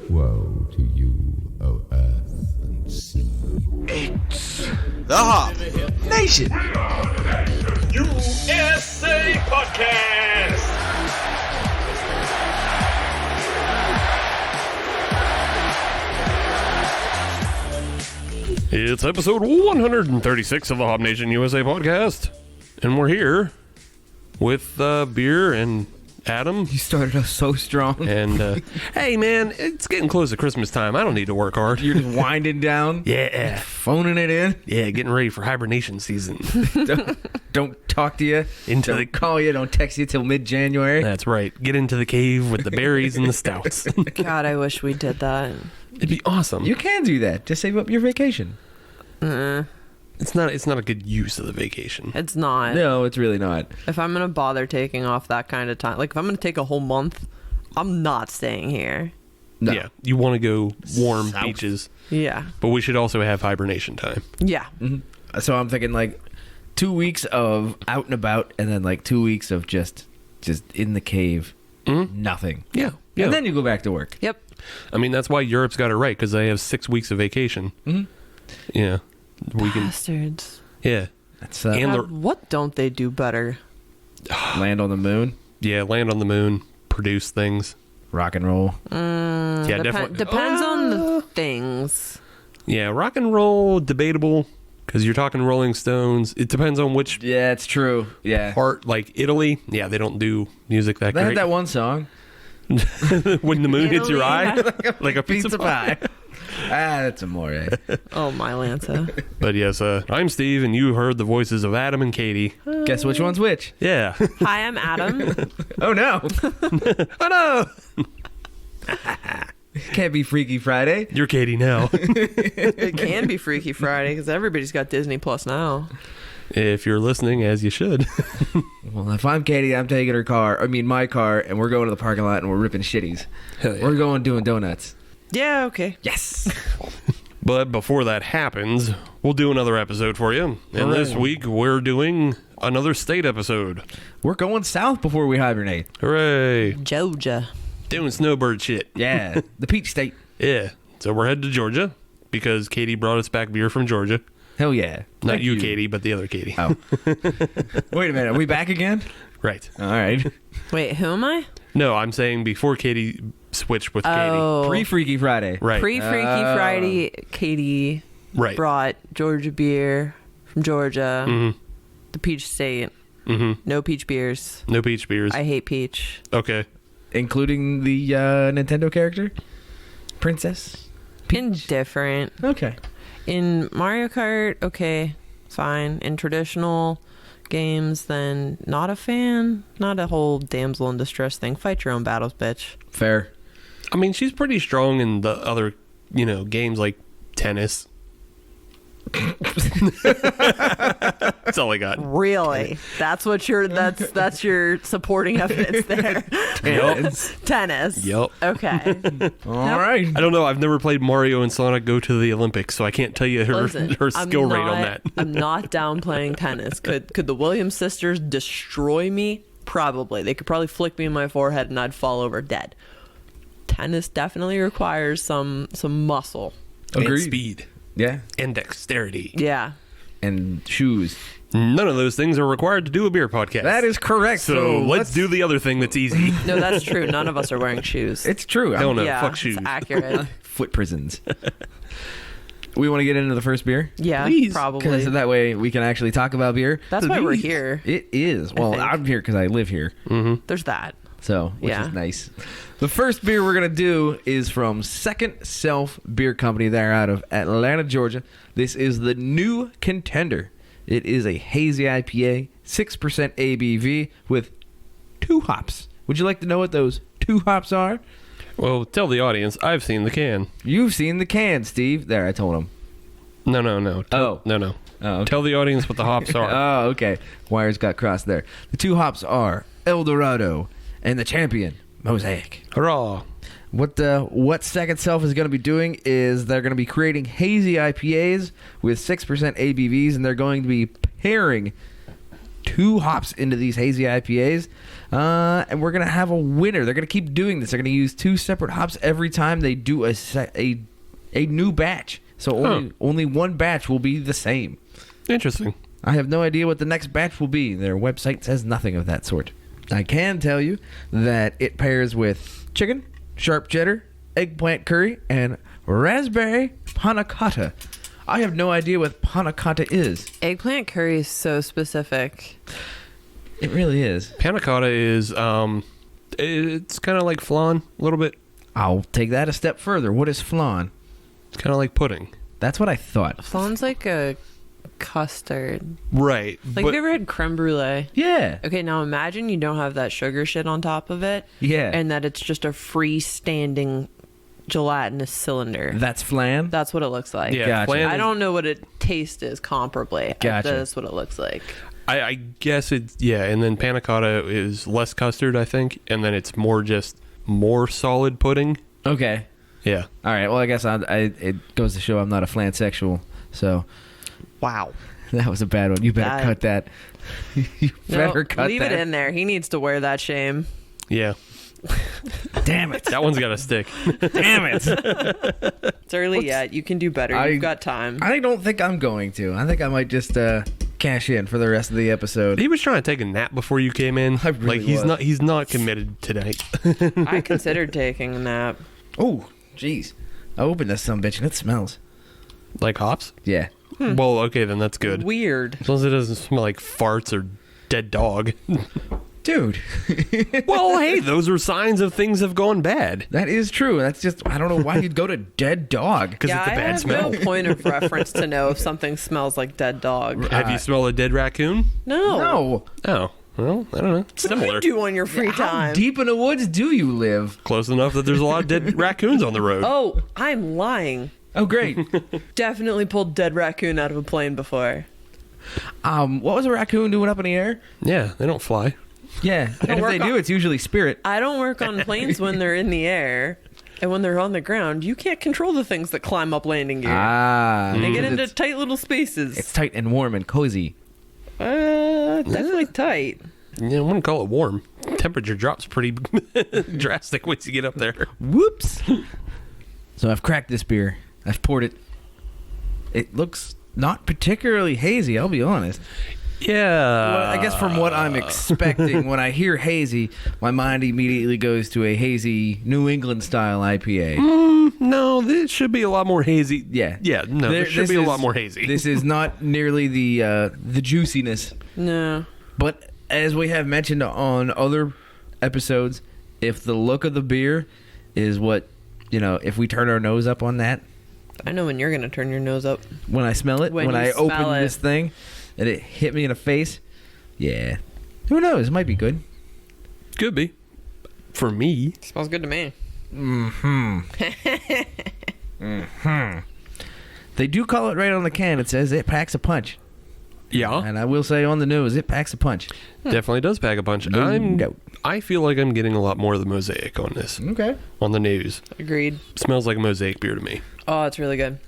Woe to you, O earth and sea. It's the Hop Nation USA Podcast. It's episode 136 of the Hop Nation USA Podcast, and we're here with Beer and Adam. You started us so strong. And hey, man, it's getting close to Christmas time. I don't need to work hard. You're just winding down. Yeah, Phoning it in. yeah, getting ready for hibernation season. Don't talk to you. Don't call you. Don't text you till mid-January. That's right. Get into the cave with the berries and the stouts. God, I wish we did that. It'd be awesome. You can do that. Just save up your vacation. It's not a good use of the vacation. It's not. No, it's really not. If I'm going to bother taking off that kind of time, like if I'm going to take a whole month, I'm not staying here. No. Yeah, you want to go warm South. beaches, Yeah. but we should also have hibernation time. Yeah. Mm-hmm. So I'm thinking like 2 weeks of out and about, and then like 2 weeks of just in the cave, nothing. Yeah. And then you go back to work. Yep. I mean, that's why Europe's got it right, because they have 6 weeks of vacation. Mhm. Yeah. We can. Bastards. Yeah. That's And God, what don't they do better? land on the moon, Yeah, land on the moon, produce things. rock and roll. Yeah, definitely. Depends on the things. Yeah, rock and roll, debatable, because you're talking Rolling Stones. It depends on which Yeah, it's true. Yeah. part, like Italy. Yeah, they don't do music that They had great. that one song. When the moon hits your eye, Italy. like a pizza pie. That's amore. Oh, my Lanta. But yes, I'm Steve, and you heard the voices of Adam and Katie. Guess which one's which? Yeah. Hi, I'm Adam. Oh no. Oh no! Can't be Freaky Friday. You're Katie now. It can be Freaky Friday because everybody's got Disney Plus now. If you're listening, as you should. Well, if I'm Katie, I'm taking my car, and we're going to the parking lot and we're ripping shitties. Hell yeah. We're going doing donuts. Yeah, okay. Yes. But before that happens, we'll do another episode for you. And this week, we're doing another state episode. We're going south before we hibernate. Hooray. Georgia. Doing snowbird shit. Yeah. The Peach State. Yeah. So we're headed to Georgia because Katie brought us back beer from Georgia. Hell yeah. Not Thank you, Katie, but the other Katie. Oh. Wait a minute. Are we back again? Right. All right. Wait, who am I? No, I'm saying before Katie switched with Oh. Pre-Freaky Friday. Katie. Right. Pre-Freaky Friday, Katie Right. brought Georgia beer from Georgia, Mm-hmm. the Peach State. Mm-hmm. No peach beers. No peach beers. I hate peach. Okay. Including the Nintendo character? Princess? Indifferent. Okay. In Mario Kart, okay, fine. In traditional games, then not a fan. Not a whole damsel in distress thing. Fight your own battles, bitch. Fair. I mean, she's pretty strong in the other, games like tennis. That's all I got. Really? That's what your that's your supporting evidence there. Tennis. Yep. Okay. All right. I don't know. I've never played Mario and Sonic go to the Olympics, so I can't tell you her Listen, skill rate on that. I'm not downplaying tennis. Could the Williams sisters destroy me? Probably. They could probably flick me in my forehead and I'd fall over dead. Tennis definitely requires some muscle. And Agreed. speed. Yeah. And dexterity. Yeah. And shoes. None of those things are required to do a beer podcast. That is correct. So let's do the other thing that's easy. No, that's true. None of us are wearing shoes. It's true. Hell no. yeah, Fuck shoes. it's accurate. Foot prisons. We want to get into the first beer? Yeah, Please. probably. Because that way we can actually talk about beer. That's why we're here. It is. Well, think. I'm here because I live here. There's that. So, which Yeah. is nice. The first beer we're going to do is from Second Self Beer Company. They're out of Atlanta, Georgia. This is the New Contender. It is a hazy IPA, 6% ABV with 2 hops. Would you like to know what those 2 hops are? Well, tell the audience, I've seen the can. You've seen the can, Steve. There, I told him. No. Oh. No. Oh, okay. Tell the audience what the hops are. Oh, okay. Wires got crossed there. The 2 hops are El Dorado and the Champion, Mosaic. Hurrah. What Second Self is going to be doing is they're going to be creating hazy IPAs with 6% ABVs, and they're going to be pairing 2 hops into these hazy IPAs. And we're going to have a winner. They're going to keep doing this. They're going to use 2 separate hops every time they do a new batch. So only one batch will be the same. Interesting. I have no idea what the next batch will be. Their website says nothing of that sort. I can tell you that it pairs with chicken, sharp cheddar, eggplant curry, and raspberry panna cotta. I have no idea what panna cotta is. Eggplant curry is so specific. It really is. Panna cotta is, it's kind of like flan, a little bit. I'll take that a step further. What is flan? It's kind of like pudding. That's what I thought. Flan's like a custard. Right. Like, have you ever had creme brulee? Yeah. Okay, now imagine you don't have that sugar shit on top of it. Yeah. And that it's just a freestanding gelatinous cylinder. That's flan? That's what it looks like. Yeah, Gotcha. flan I is- don't know what it taste is comparably. Gotcha. That's what it looks like. I guess it's, yeah, and then panna cotta is less custard, I think, and then it's more solid pudding. Okay. Yeah. All right. Well, I guess it goes to show I'm not a flan sexual. So Wow. that was a bad one. You better cut that. You better cut leave that. it in there. He needs to wear that shame. Yeah. Damn it. That one's got to stick. Damn it. It's early yet. You can do better. You've got time. I don't think I'm going to. I think I might just cash in for the rest of the episode. He was trying to take a nap before you came in. I really he's not committed tonight. I considered taking a nap. Oh, jeez. I opened this sumbitch and it smells. Like hops? Yeah. Well, okay, then that's good. Weird. As long as it doesn't smell like farts or dead dog. Dude. Well, hey, those are signs of things have gone bad. That is true. That's just, I don't know why you'd go to dead dog. Because Yeah, it's a I bad have smell. no point of reference to know if something smells like dead dog. Have you smelled a dead raccoon? No. No. Oh, well, I don't know. What do Similar. you do on your free How time? deep in the woods do you live? Close enough that there's a lot of dead raccoons on the road. Oh, I'm lying. Oh, great. Definitely pulled dead raccoon out of a plane before. What was a raccoon doing up in the air? Yeah, they don't fly. Yeah. And if work they on- do, it's usually spirit. I don't work on planes when they're in the air. And when they're on the ground, you can't control the things that climb up landing gear. Ah. They get into It's tight little spaces. it's tight and warm and cozy. Definitely tight. Yeah, I wouldn't call it warm. Temperature drops pretty drastic once you get up there. Whoops. So I've cracked this beer. I've poured it. It looks not particularly hazy, I'll be honest. Yeah. Well, I guess from what I'm expecting, when I hear hazy, my mind immediately goes to a hazy New England style IPA. No, this should be a lot more hazy. Yeah. Yeah, no, There- this should this be a is- lot more hazy. This is not nearly the juiciness. No. But as we have mentioned on other episodes, if the look of the beer is what, if we turn our nose up on that, I know when you're going to turn your nose up. when I smell it, When when you I open smell it. this thing, and it hit me in the face, yeah. Who knows? It might be good. Could be. For me. Smells good to me. They do call it right on the can. It says it packs a punch. Yeah. And I will say on the nose, it packs a punch. Definitely does pack a punch. No doubt. I feel like I'm getting a lot more of the mosaic on this. Okay. On the news. Agreed. Smells like a mosaic beer to me. Oh, it's really good.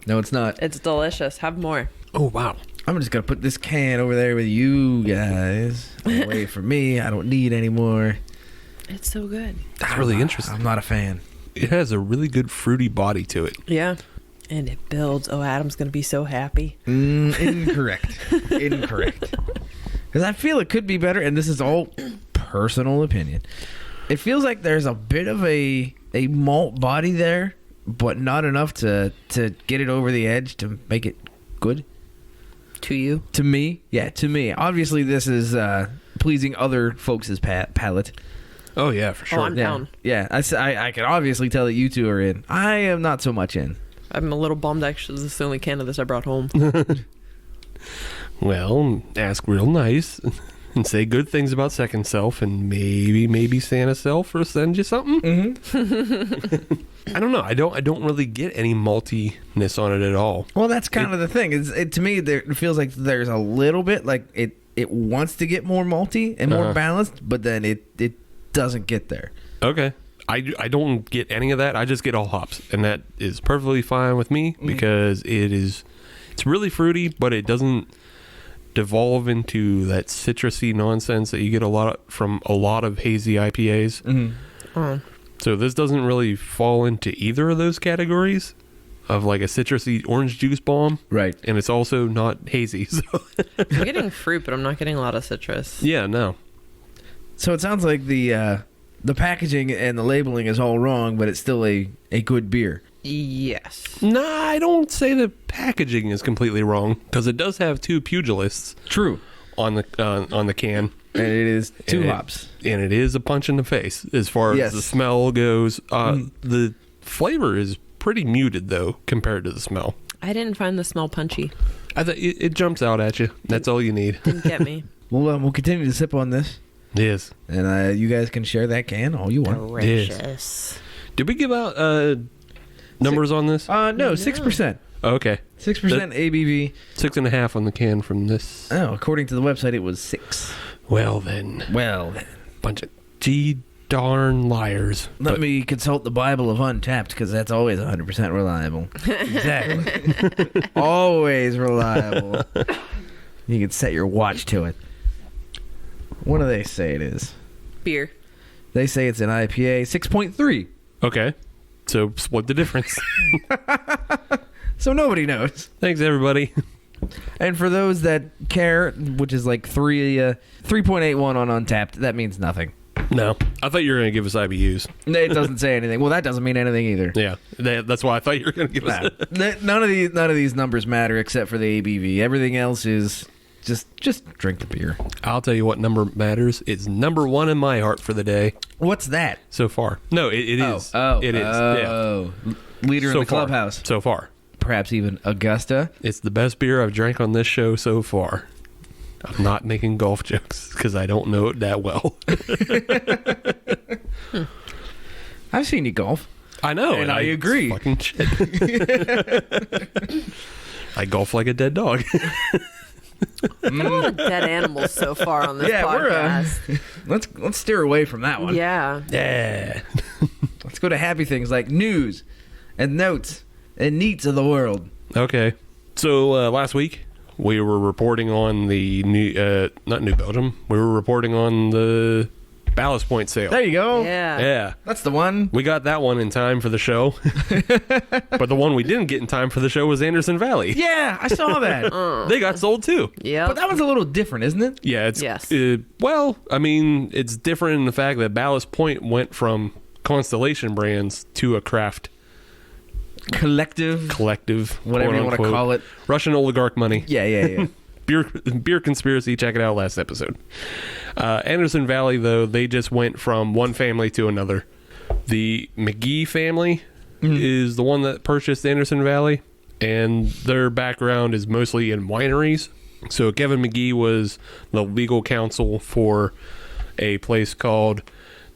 No, it's not. It's delicious. Have more. Oh, wow. I'm just going to put this can over there with you guys. Away from me. I don't need any more. It's so good. That's really interesting. I'm not a fan. It has a really good fruity body to it. Yeah. And it builds. Oh, Adam's going to be so happy. Incorrect. Incorrect. Because I feel it could be better, and this is all personal opinion. It feels like there's a bit of a malt body there, but not enough to get it over the edge to make it good. To you? To me. Yeah, to me. Obviously, this is pleasing other folks' palate. Oh, yeah, for sure. I'm down. Yeah, I can obviously tell that you two are in. I am not so much in. I'm a little bummed, actually. This is the only can of this I brought home. Well, ask real nice and say good things about second self, and maybe Santa self will send you something. Mm-hmm. I don't know. I don't really get any maltiness on it at all. Well, that's kind of the thing. To me, it feels like there's a little bit like it wants to get more malty and more balanced, but then it doesn't get there. Okay. I don't get any of that. I just get all hops, and that is perfectly fine with me because it's really fruity, but it doesn't devolve into that citrusy nonsense that you get from a lot of hazy IPAs. Oh. So this doesn't really fall into either of those categories of like a citrusy orange juice bomb. Right. And it's also not hazy. So I'm getting fruit, but I'm not getting a lot of citrus. yeah, no. So it sounds like the packaging and the labeling is all wrong, but it's still a good beer. Yes. Nah, I don't say the packaging is completely wrong because it does have 2 pugilists True. on the can. And it is 2 And hops. And it is a punch in the face as far Yes. as the smell goes. The flavor is pretty muted, though, compared to the smell. I didn't find the smell punchy. It jumps out at you. That's all you need. Didn't get me. We'll continue to sip on this, Yes. and you guys can share that can all you want. Delicious. Did we give out numbers on this? No, 6%. Oh, okay. 6% ABV. 6.5 on the can from this. Oh, according to the website, it was 6. Well, then. Bunch of darn liars. Let me consult the Bible of Untapped, because that's always 100% reliable. Exactly. Always reliable. You can set your watch to it. What do they say it is? Beer. They say it's an IPA, 6.3. Okay. So split the difference. So nobody knows. Thanks, everybody. And for those that care, which is like 3.81 on Untapped, that means nothing. No. I thought you were going to give us IBUs. It doesn't say anything. Well, that doesn't mean anything either. Yeah. That's why I thought you were going to give us None of these numbers matter except for the ABV. Everything else is just drink the beer. I'll tell you what number matters. It's number 1 in my heart for the day What's that? so far. No, it is. Oh, It is. Oh, leader So in the far. clubhouse. So far. Perhaps even Augusta. It's the best beer I've drank on this show so far. I'm not making golf jokes because I don't know it that well. I've seen you golf. I know. And I agree. Fucking shit. I golf like a dead dog. A lot of dead animals so far on this podcast. Let's steer away from that one. Yeah. Yeah. Let's go to happy things like news and notes and neats of the world. Okay. So last week we were reporting on the not New Belgium. We were reporting on the Ballast Point sale. There you go. Yeah. Yeah. That's the one. We got that one in time for the show. But the one we didn't get in time for the show was Anderson Valley. Yeah, I saw that. They got sold too. Yeah. But that one's a little different, isn't it? Yeah, it's Yes. Well, I mean, it's different in the fact that Ballast Point went from Constellation Brands to a craft Collective. quote Whatever you want to unquote. call it. Russian oligarch money. Yeah. Beer conspiracy. Check it out last episode. Anderson Valley, though, they just went from one family to another. The McGee family is the one that purchased Anderson Valley, and their background is mostly in wineries. So Kevin McGee was the legal counsel for a place called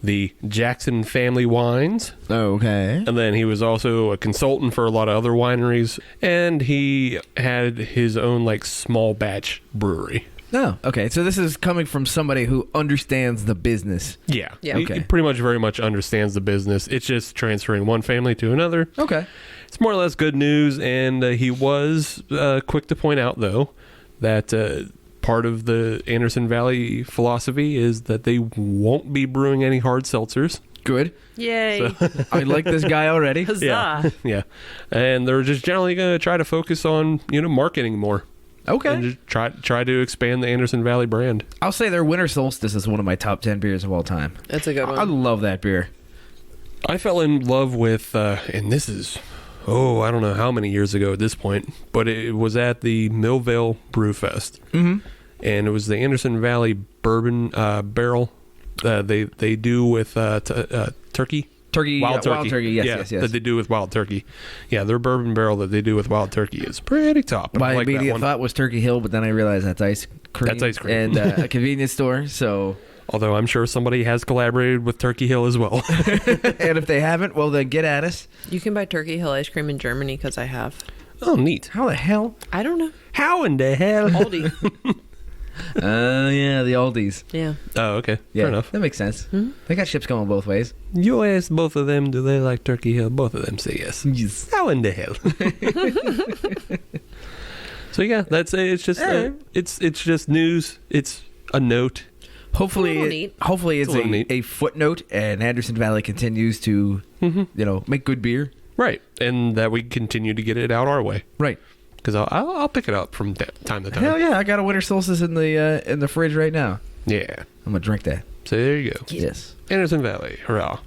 the Jackson Family Wines. Okay. And then he was also a consultant for a lot of other wineries. And he had his own, like, small batch brewery. Oh, okay. So this is coming from somebody who understands the business. Yeah. Yeah. He Okay. pretty much very much understands the business. It's just transferring one family to another. Okay. It's more or less good news. And he was quick to point out, though, that part of the Anderson Valley philosophy is that they won't be brewing any hard seltzers. Good. Yay. I like this guy already. Huzzah. Yeah. Yeah. And they're just generally going to try to focus on, marketing more. Okay. And just try to expand the Anderson Valley brand. I'll say their Winter Solstice is one of my top 10 beers of all time. That's a good I one. love that beer. I fell in love with, and this is, I don't know how many years ago at this point, but it was at the Millvale Brew Fest. Mm-hmm. And it was the Anderson Valley Bourbon Barrel. They do with turkey. Wild turkey. Yes. That they do with wild turkey. Yeah, their bourbon barrel that they do with wild turkey is pretty top. My I like that immediate one. thought was Turkey Hill, but then I realized that's ice cream. That's ice cream. And a convenience store, so... Although I'm sure somebody has collaborated with Turkey Hill as well. And if they haven't, well, then get at us. You can buy Turkey Hill ice cream in Germany because I have. Oh, neat. How the hell? I don't know. How in the hell? Aldi. Yeah, the Aldi's. Yeah. Oh, okay. Yeah, Fair enough. that makes sense. They got ships going both ways. You ask both of them, do they like Turkey Hill? Both of them say yes. Yes. How in the hell? So yeah, that's it. It's just it's just news. It's a note. Hopefully, little neat. hopefully it's It's a little neat. a footnote, and Anderson Valley continues to, make good beer. Right, and that we continue to get it out our way. Right. Because I'll pick it up from time to time. Hell yeah! I got a winter solstice in the fridge right now. Yeah. I'm gonna drink that. So there you go. Yes. Anderson Valley, hurrah!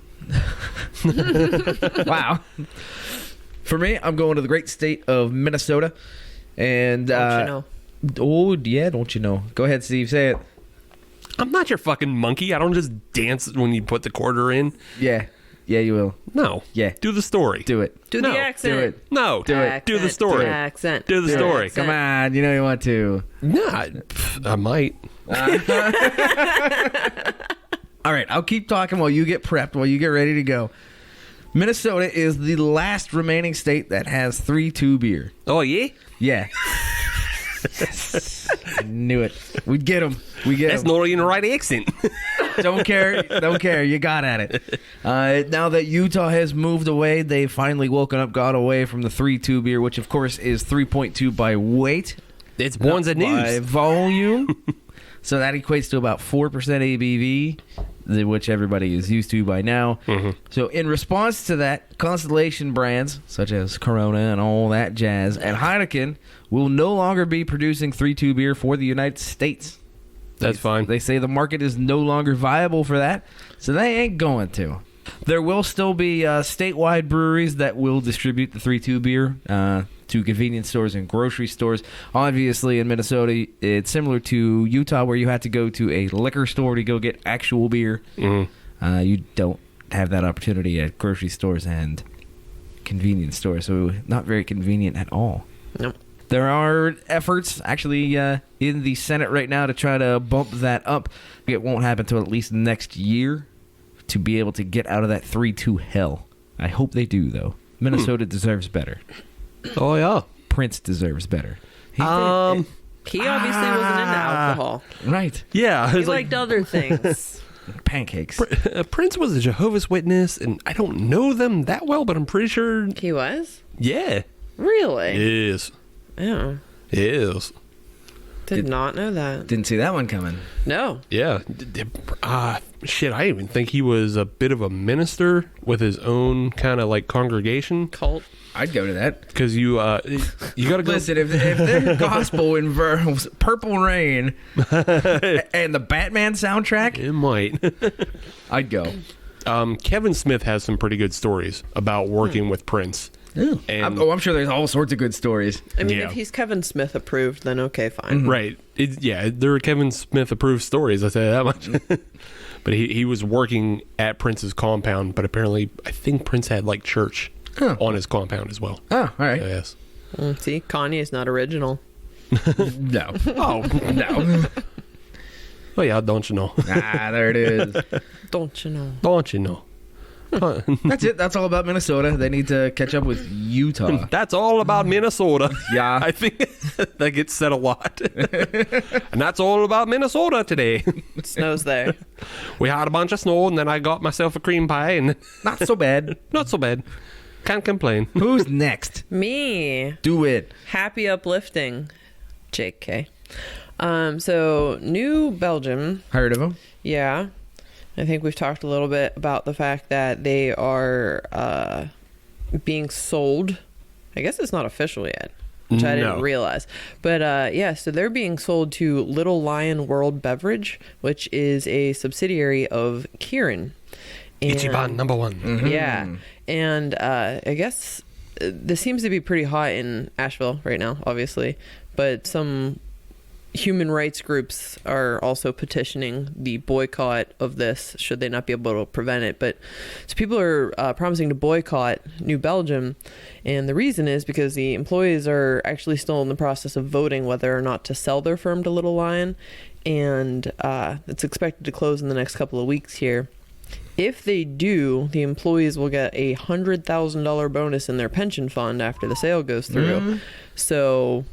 Wow. For me, I'm going to the great state of Minnesota, and Don't you know? oh yeah, don't you know? Go ahead, Steve. Say it. I'm not your fucking monkey. I don't just dance when you put the quarter in. Yeah, you will. No. Yeah. Do the story. Do it. Do No, the accent. Do it. No. Do it. Accent, Do the story. Accent. Do the story. accent. Come on, you know you want to. Nah, I might. All right, I'll keep talking while you get prepped, while you get ready to go. Minnesota is the last remaining state that has 3-2 beer. Oh, yeah? Yeah. I knew it. We'd get them. We get That's them. not even the right accent. Don't care. You got at it. Now that Utah has moved away, they've finally woken up, got away from the 3-2 beer, which of course is 3.2 by weight. It's one's a By news. volume. So that equates to about 4% ABV, which everybody is used to by now. So in response to that, Constellation brands, such as Corona and all that jazz, and Heineken will no longer be producing 3-2 beer for the United States. That's fine. They say the market is no longer viable for that, so they ain't going to. There will still be statewide breweries that will distribute the 3-2 beer to convenience stores and grocery stores. Obviously, in Minnesota, it's similar to Utah, where you have to go to a liquor store to go get actual beer. You don't have that opportunity at grocery stores and convenience stores, so not very convenient at all. Nope. There are efforts actually in the Senate right now to try to bump that up. It won't happen until at least next year to be able to get out of that 3-2 hell. I hope they do, though. Minnesota deserves better. Oh, yeah. Prince deserves better. He obviously wasn't into alcohol. Right. Yeah. He It's like, liked other things. Pancakes. Prince was a Jehovah's Witness, and I don't know them that well, but I'm pretty sure. He was? Yeah. Really? It is. Yeah. It is. Did not know that. Didn't see that one coming. No. Yeah. Shit, I even think he was a bit of a minister with his own kind of like congregation. Cult. I'd go to that. Because you got to go. Listen, if their gospel involves Purple Rain and the Batman soundtrack, It might. I'd go. Kevin Smith has some pretty good stories about working with Prince. And I'm sure there's all sorts of good stories. I mean, Yeah. if he's Kevin Smith approved, then okay, fine. right, they're Kevin Smith approved stories. I say that much. But he was working at Prince's compound. But apparently, I think Prince had like church on his compound as well. Oh, all right. Yes. See, Kanye's not original. No. Oh no. Oh yeah, don't you know? There it is. Don't you know? Don't you know? That's it. That's all about Minnesota. They need to catch up with Utah. That's all about Minnesota. Yeah. I think that gets said a lot. And that's all about Minnesota today. It snows there. We had a bunch of snow, and then I got myself a cream pie, and Not so bad. not so bad. Can't complain. Who's next? Me. Do it. Happy uplifting. JK. So New Belgium. Heard of him? Yeah. I think we've talked a little bit about the fact that they are being sold. I guess it's not official yet, which I didn't No. realize. But so they're being sold to Little Lion World Beverage, which is a subsidiary of Kirin. Ichiban number one. Yeah. And I guess this seems to be pretty hot in Asheville right now, obviously. But some human rights groups are also petitioning the boycott of this, should they not be able to prevent it. But so people are promising to boycott New Belgium. And the reason is because the employees are actually still in the process of voting whether or not to sell their firm to Little Lion. And it's expected to close in the next couple of weeks here. If they do, the employees will get a $100,000 bonus in their pension fund after the sale goes through. So,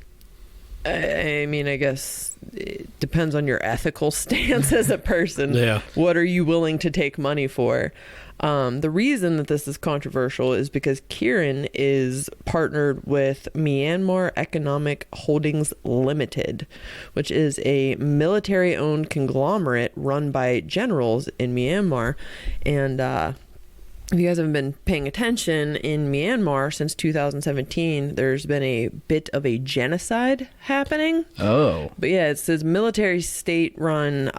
I mean, I guess it depends on your ethical stance as a person. Yeah. What are you willing to take money for? The reason that this is controversial is because Kirin is partnered with Myanmar Economic Holdings Limited, which is a military-owned conglomerate run by generals in Myanmar. And if you guys haven't been paying attention, in Myanmar since 2017, there's been a bit of a genocide happening. Oh. But yeah, it's this military state-run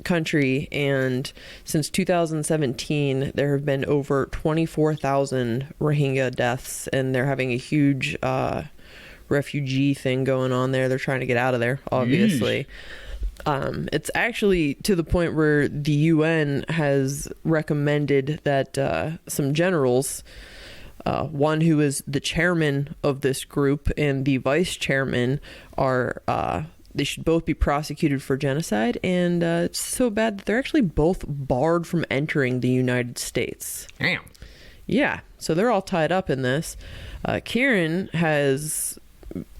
country, and since 2017, there have been over 24,000 Rohingya deaths, and they're having a huge refugee thing going on there. They're trying to get out of there, obviously. It's actually to the point where the UN has recommended that some generals, one who is the chairman of this group and the vice chairman, they should both be prosecuted for genocide. And it's so bad that they're actually both barred from entering the United States. Damn. Yeah, so they're all tied up in this. Kirin has...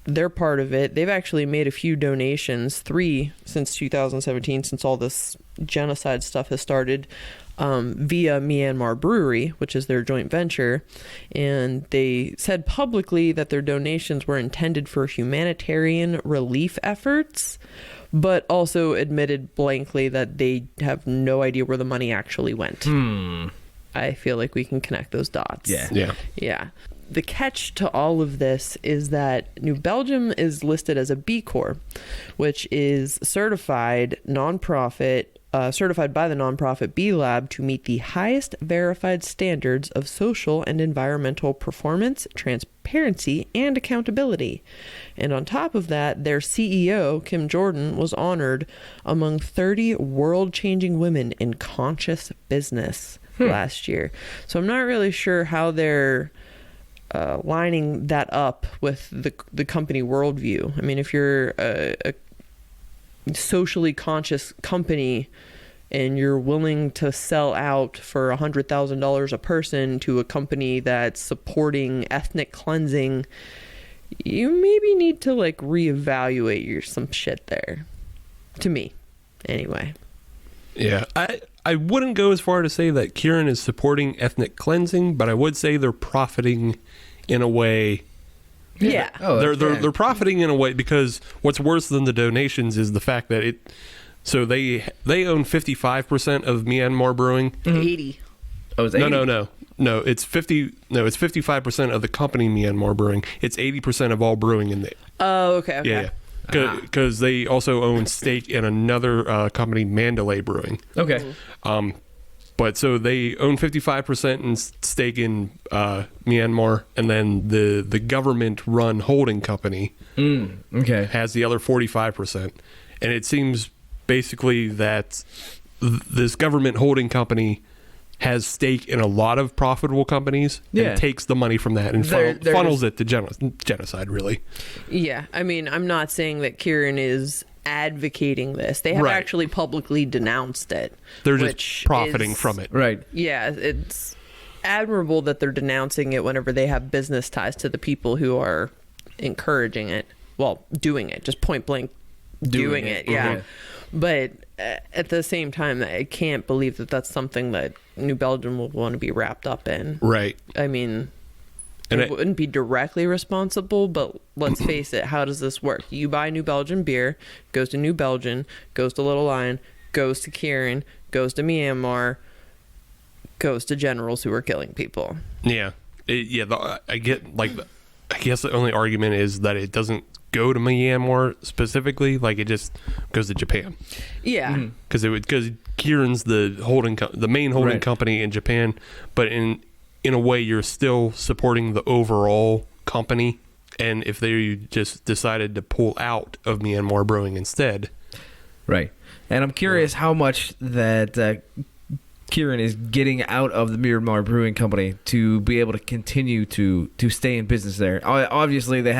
They're part of it. They've actually made a few donations, 3 since 2017, since all this genocide stuff has started, via Myanmar Brewery, which is their joint venture. And they said publicly that their donations were intended for humanitarian relief efforts, but also admitted blankly that they have no idea where the money actually went. I feel like we can connect those dots. Yeah. The catch to all of this is that New Belgium is listed as a B Corp, which is certified nonprofit, certified by the nonprofit B Lab to meet the highest verified standards of social and environmental performance, transparency, and accountability. And on top of that, their CEO, Kim Jordan, was honored among 30 world-changing women in conscious business last year. So I'm not really sure how they're lining that up with the company worldview. I mean, if you're a socially conscious company and you're willing to sell out for $100,000 a person to a company that's supporting ethnic cleansing, you maybe need to like reevaluate some shit there. To me, anyway. Yeah, I wouldn't go as far to say that Kirin is supporting ethnic cleansing, but I would say they're profiting in a way. Yeah. They're profiting in a way, because what's worse than the donations is the fact that they own 55% of Myanmar Brewing. 80. Oh, it's 80? No, it's 55% of the company Myanmar Brewing. It's 80% of all brewing in there. Oh, okay. Yeah. Because they also own stake in another company, Mandalay Brewing. Okay. But so they own 55% in stake in Myanmar, and then the government-run holding company has the other 45%. And it seems basically that this government holding company has stake in a lot of profitable companies and takes the money from that and funnels it to genocide, really. Yeah, I mean, I'm not saying that Kirin is advocating this. They have actually publicly denounced it. They're just profiting from it. Right. Yeah, it's admirable that they're denouncing it whenever they have business ties to the people who are encouraging it. Well, doing it, just point blank doing it. Yeah. But at the same time, I can't believe that that's something that New Belgium will want to be wrapped up in. Right. I mean, it wouldn't be directly responsible, but let's face it, how does this work? You buy New Belgian beer, goes to New Belgium, goes to Little Lion, goes to Kirin, goes to Myanmar, goes to generals who are killing people. Yeah. I guess the only argument is that it doesn't go to Myanmar specifically, like it just goes to Japan. Yeah. Because Kirin's the main holding company in Japan, but in a way you're still supporting the overall company. And if they just decided to pull out of Myanmar Brewing instead. Right. And I'm curious how much that Kirin is getting out of the Myanmar Brewing Company to be able to continue to stay in business there. Obviously, they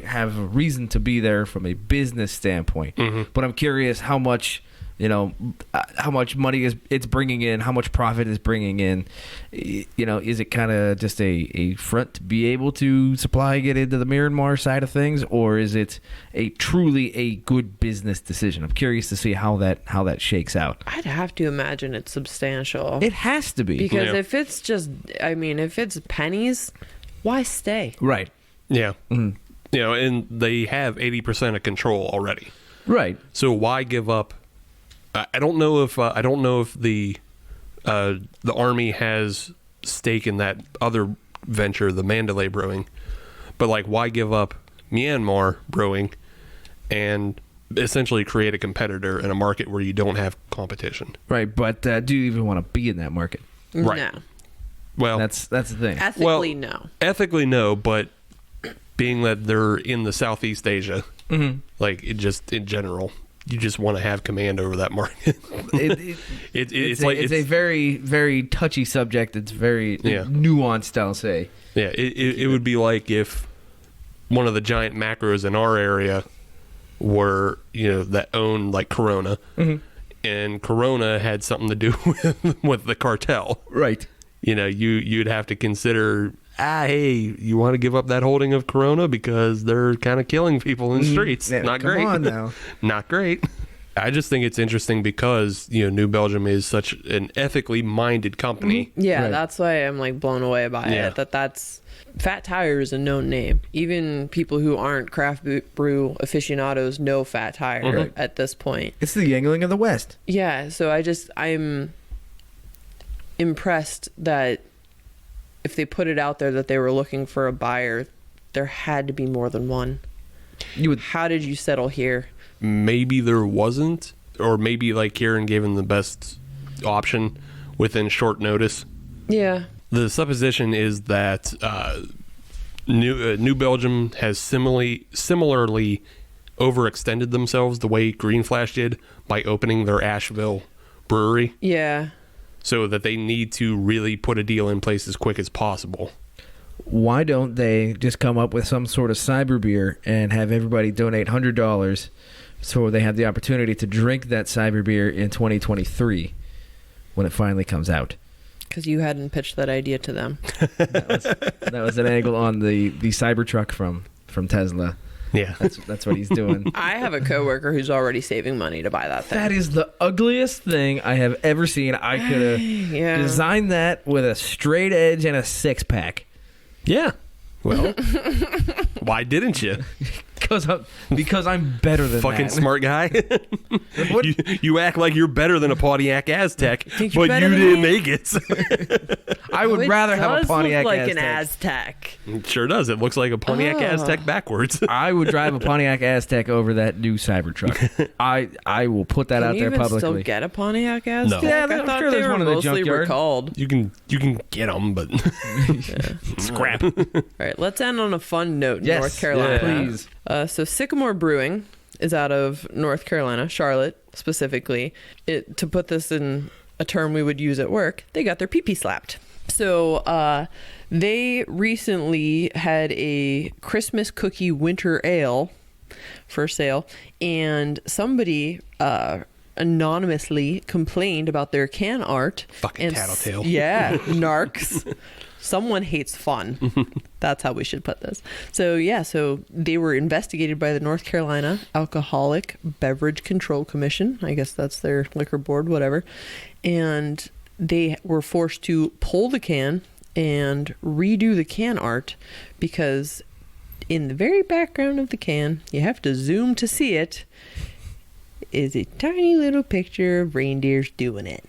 have a reason to be there from a business standpoint. But I'm curious how much how much money it's bringing in, how much profit is bringing in. Is it kind of just a front to be able to supply it into the Myanmar side of things, or is it truly a good business decision? I'm curious to see how that shakes out. I'd have to imagine it's substantial. It has to be, because if it's just, if it's pennies, why stay? Right. Yeah. Mm-hmm. And they have 80% of control already. Right. So why give up? I don't know if the army has stake in that other venture, the Mandalay Brewing, but like, why give up Myanmar Brewing and essentially create a competitor in a market where you don't have competition? Right. But do you even want to be in that market? Right. No. Well, that's the thing. Ethically, no. Ethically, no. But being that they're in the Southeast Asia, like it just in general, you just want to have command over that market. It's a very, very touchy subject. It's very nuanced, I'll say. Yeah, it would be like if one of the giant macros in our area were, that own like Corona, and Corona had something to do with the cartel. Right. You'd have to consider, hey, you want to give up that holding of Corona because they're kind of killing people in the streets. Not great. Come on now. Not great. I just think it's interesting because, New Belgium is such an ethically minded company. Yeah, Right. that's why I'm like blown away by it. That's Fat Tire is a known name. Even people who aren't craft brew aficionados know Fat Tire at this point. It's the Yingling of the West. Yeah, so I'm impressed that if they put it out there that they were looking for a buyer, there had to be more than one. How did you settle here? Maybe there wasn't, or maybe like Kirin gave him the best option within short notice. Yeah. The supposition is that New Belgium has similarly overextended themselves the way Green Flash did by opening their Asheville brewery. Yeah. So that they need to really put a deal in place as quick as possible. Why don't they just come up with some sort of cyber beer and have everybody donate $100 so they have the opportunity to drink that cyber beer in 2023 when it finally comes out? Because you hadn't pitched that idea to them. That was an angle on the Cybertruck from Tesla. Yeah. That's what he's doing. I have a coworker who's already saving money to buy that thing. That is the ugliest thing I have ever seen. I could have designed that with a straight edge and a six-pack. Yeah. Well, why didn't you? Because I'm better than Fucking that. smart guy. What? You act like you're better than a Pontiac Aztec, Think but you're you better than didn't me? make it. I would rather have a Pontiac look like Aztec. an Aztec. It sure does. It looks like a Pontiac Aztec backwards. I would drive a Pontiac Aztec over that new Cybertruck. I will put that out Can you there even publicly. still get a Pontiac Aztec? No. Yeah, I I'm thought sure they there's were one in the mostly junkyard. recalled. You can get them, but scrap. All right, let's end on a fun note in Yes, North Carolina. please. So Sycamore Brewing is out of North Carolina, Charlotte specifically. To put this in a term we would use at work, they got their pee-pee slapped. So they recently had a Christmas cookie winter ale for sale, and somebody anonymously complained about their can art. Fucking tattletale. Yeah, narcs. Someone hates fun. That's how we should put this. So they were investigated by the North Carolina Alcoholic Beverage Control Commission. I guess that's their liquor board, whatever. And they were forced to pull the can and redo the can art because in the very background of the can, you have to zoom to see it, is a tiny little picture of reindeers doing it.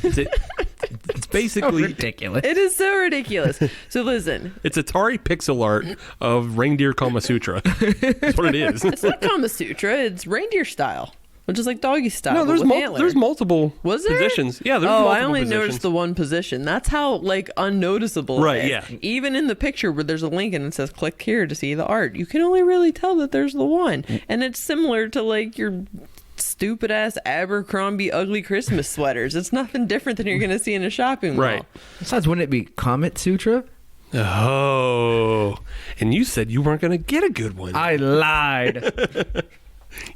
It's basically ridiculous. It is so ridiculous. So listen. It's Atari pixel art of reindeer Kama Sutra. That's what it is. It's not Kama Sutra. It's reindeer style, which is like doggy style. No, but with there's multiple Was there? positions. Yeah, there's multiple I only positions. noticed the one position. That's how unnoticeable. Right, it is. yeah. Even in the picture where there's a link and it says click here to see the art, you can only really tell that there's the one, and it's similar to like your stupid ass Abercrombie ugly Christmas sweaters. It's nothing different than you're going to see in a shopping mall. Right. Besides, wouldn't it be Comet Sutra? Oh, and you said you weren't going to get a good one. I lied.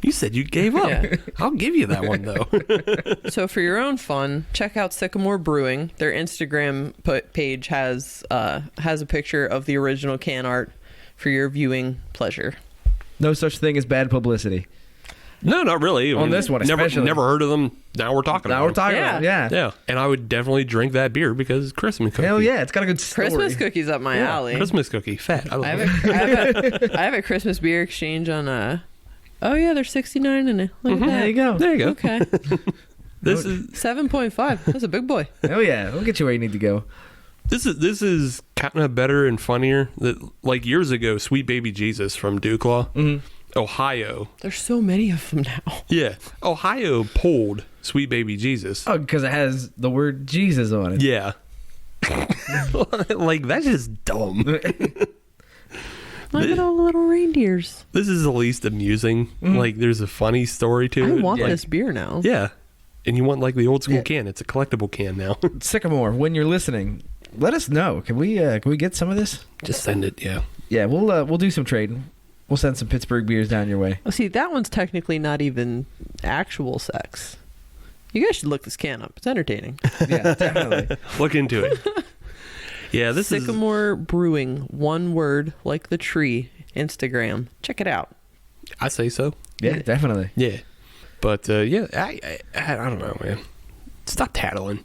You said you gave up. Yeah. I'll give you that one, though. So for your own fun, check out Sycamore Brewing. Their Instagram page has a picture of the original can art for your viewing pleasure. No such thing as bad publicity. No, not really. On this one, especially. Never heard of them. Now we're talking Now about we're talking Yeah. about it. Yeah. Yeah, and I would definitely drink that beer because it's Christmas cookie. Hell yeah, it's got a good story. Christmas cookies up my alley. Christmas cookie. Fat. I love I it. I have a Christmas beer exchange on Oh yeah, they're 69 in it. Look at that. There you go. There you go. Okay. This is 7.5. That's a big boy. Hell yeah, we'll get you where you need to go. this is kind of better and funnier. That like years ago, Sweet Baby Jesus from Duclaw, Ohio. There's so many of them now. Yeah, Ohio pulled Sweet Baby Jesus. Oh, because it has the word Jesus on it. Yeah. Like that's just dumb. Look at all the little reindeers. This is the least amusing. Like there's a funny story to I it. want Like, this beer now. Yeah. And you want like the old school Yeah. can. It's a collectible can now. Sycamore, when you're listening, let us know. Can we get some of this? Just send it, yeah. Yeah, we'll do some trading. We'll send some Pittsburgh beers down your way. Oh, see, that one's technically not even actual sex. You guys should look this can up. It's entertaining. Yeah, definitely. Look into it. Yeah, this is Sycamore Brewing, one word, like the tree. Instagram. Check it out. I say so. Yeah, definitely. Yeah. But yeah, I don't know, man. Stop tattling.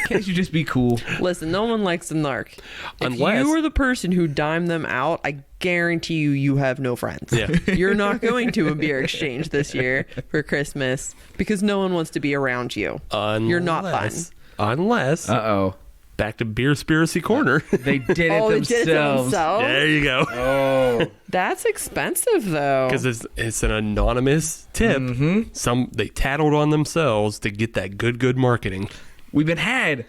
Can't you just be cool? Listen, no one likes a narc. Unless- If you are the person who dimed them out, I guarantee you have no friends. Yeah. You're not going to a beer exchange this year for Christmas because no one wants to be around you. You're not fun. Unless Uh-oh. back to Beerspiracy Corner. They did it Oh, they themselves. did it themselves? There you go. Oh. That's expensive, though. Because it's an anonymous tip. Mm-hmm. They tattled on themselves to get that good marketing. We've been had.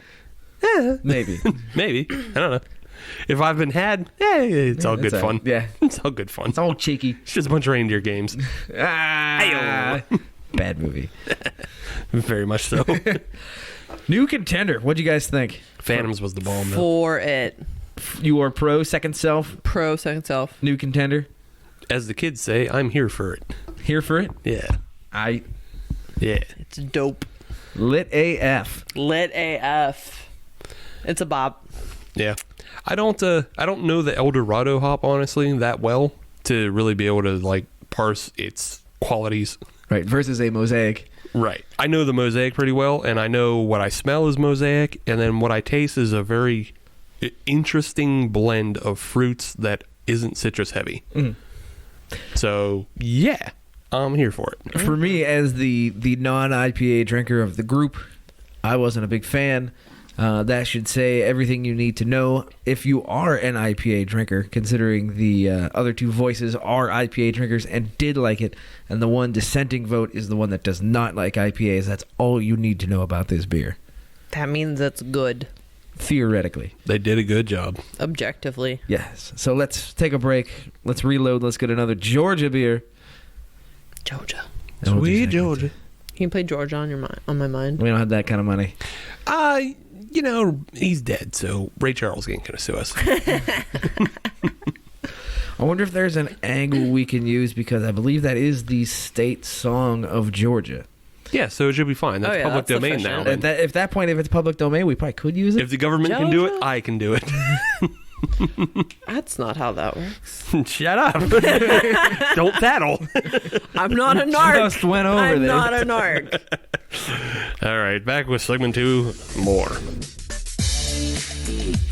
Maybe. Maybe. I don't know. If I've been had, it's all good That's fun. Yeah. It's all good fun. It's all cheeky. It's just a bunch of reindeer games. Ah, bad movie. Very much so. New contender. What'd you guys think? Phantoms was the bomb, though. For it. You are pro second self, Pro second self. new contender. As the kids say, I'm here for it. Here for it. Yeah. I Yeah. It's dope. lit AF. Lit AF. It's a bop. Yeah. I don't know the El Dorado hop, honestly, that well to really be able to, like, parse its qualities. Right. Versus a mosaic. Right. I know the mosaic pretty well, and I know what I smell is mosaic, and then what I taste is a very interesting blend of fruits that isn't citrus heavy. So, yeah, I'm here for it. For me, as the non-IPA drinker of the group, I wasn't a big fan. That should say everything you need to know if you are an IPA drinker, considering the other two voices are IPA drinkers and did like it, and the one dissenting vote is the one that does not like IPAs. That's all you need to know about this beer, That means it's good. theoretically. They did a good job. Objectively. Yes. So let's take a break. Let's reload. Let's get another Georgia beer. Georgia. And we'll do Sweet segments. Georgia. Can you play Georgia on my mind? We don't have that kind of money. You know, he's dead, so Ray Charles ain't gonna sue us. I wonder if there's an angle we can use, because I believe that is the state song of Georgia. Yeah, so it should be fine. That's Oh, yeah, public that's domain efficient. now. At that point, if it's public domain, we probably could use it. If the government can do it, Georgia? I can do it. That's not how that works. Shut up. Don't tattle. I'm not a narc. Just went over I'm there. not a narc. All right, back with segment 2, more.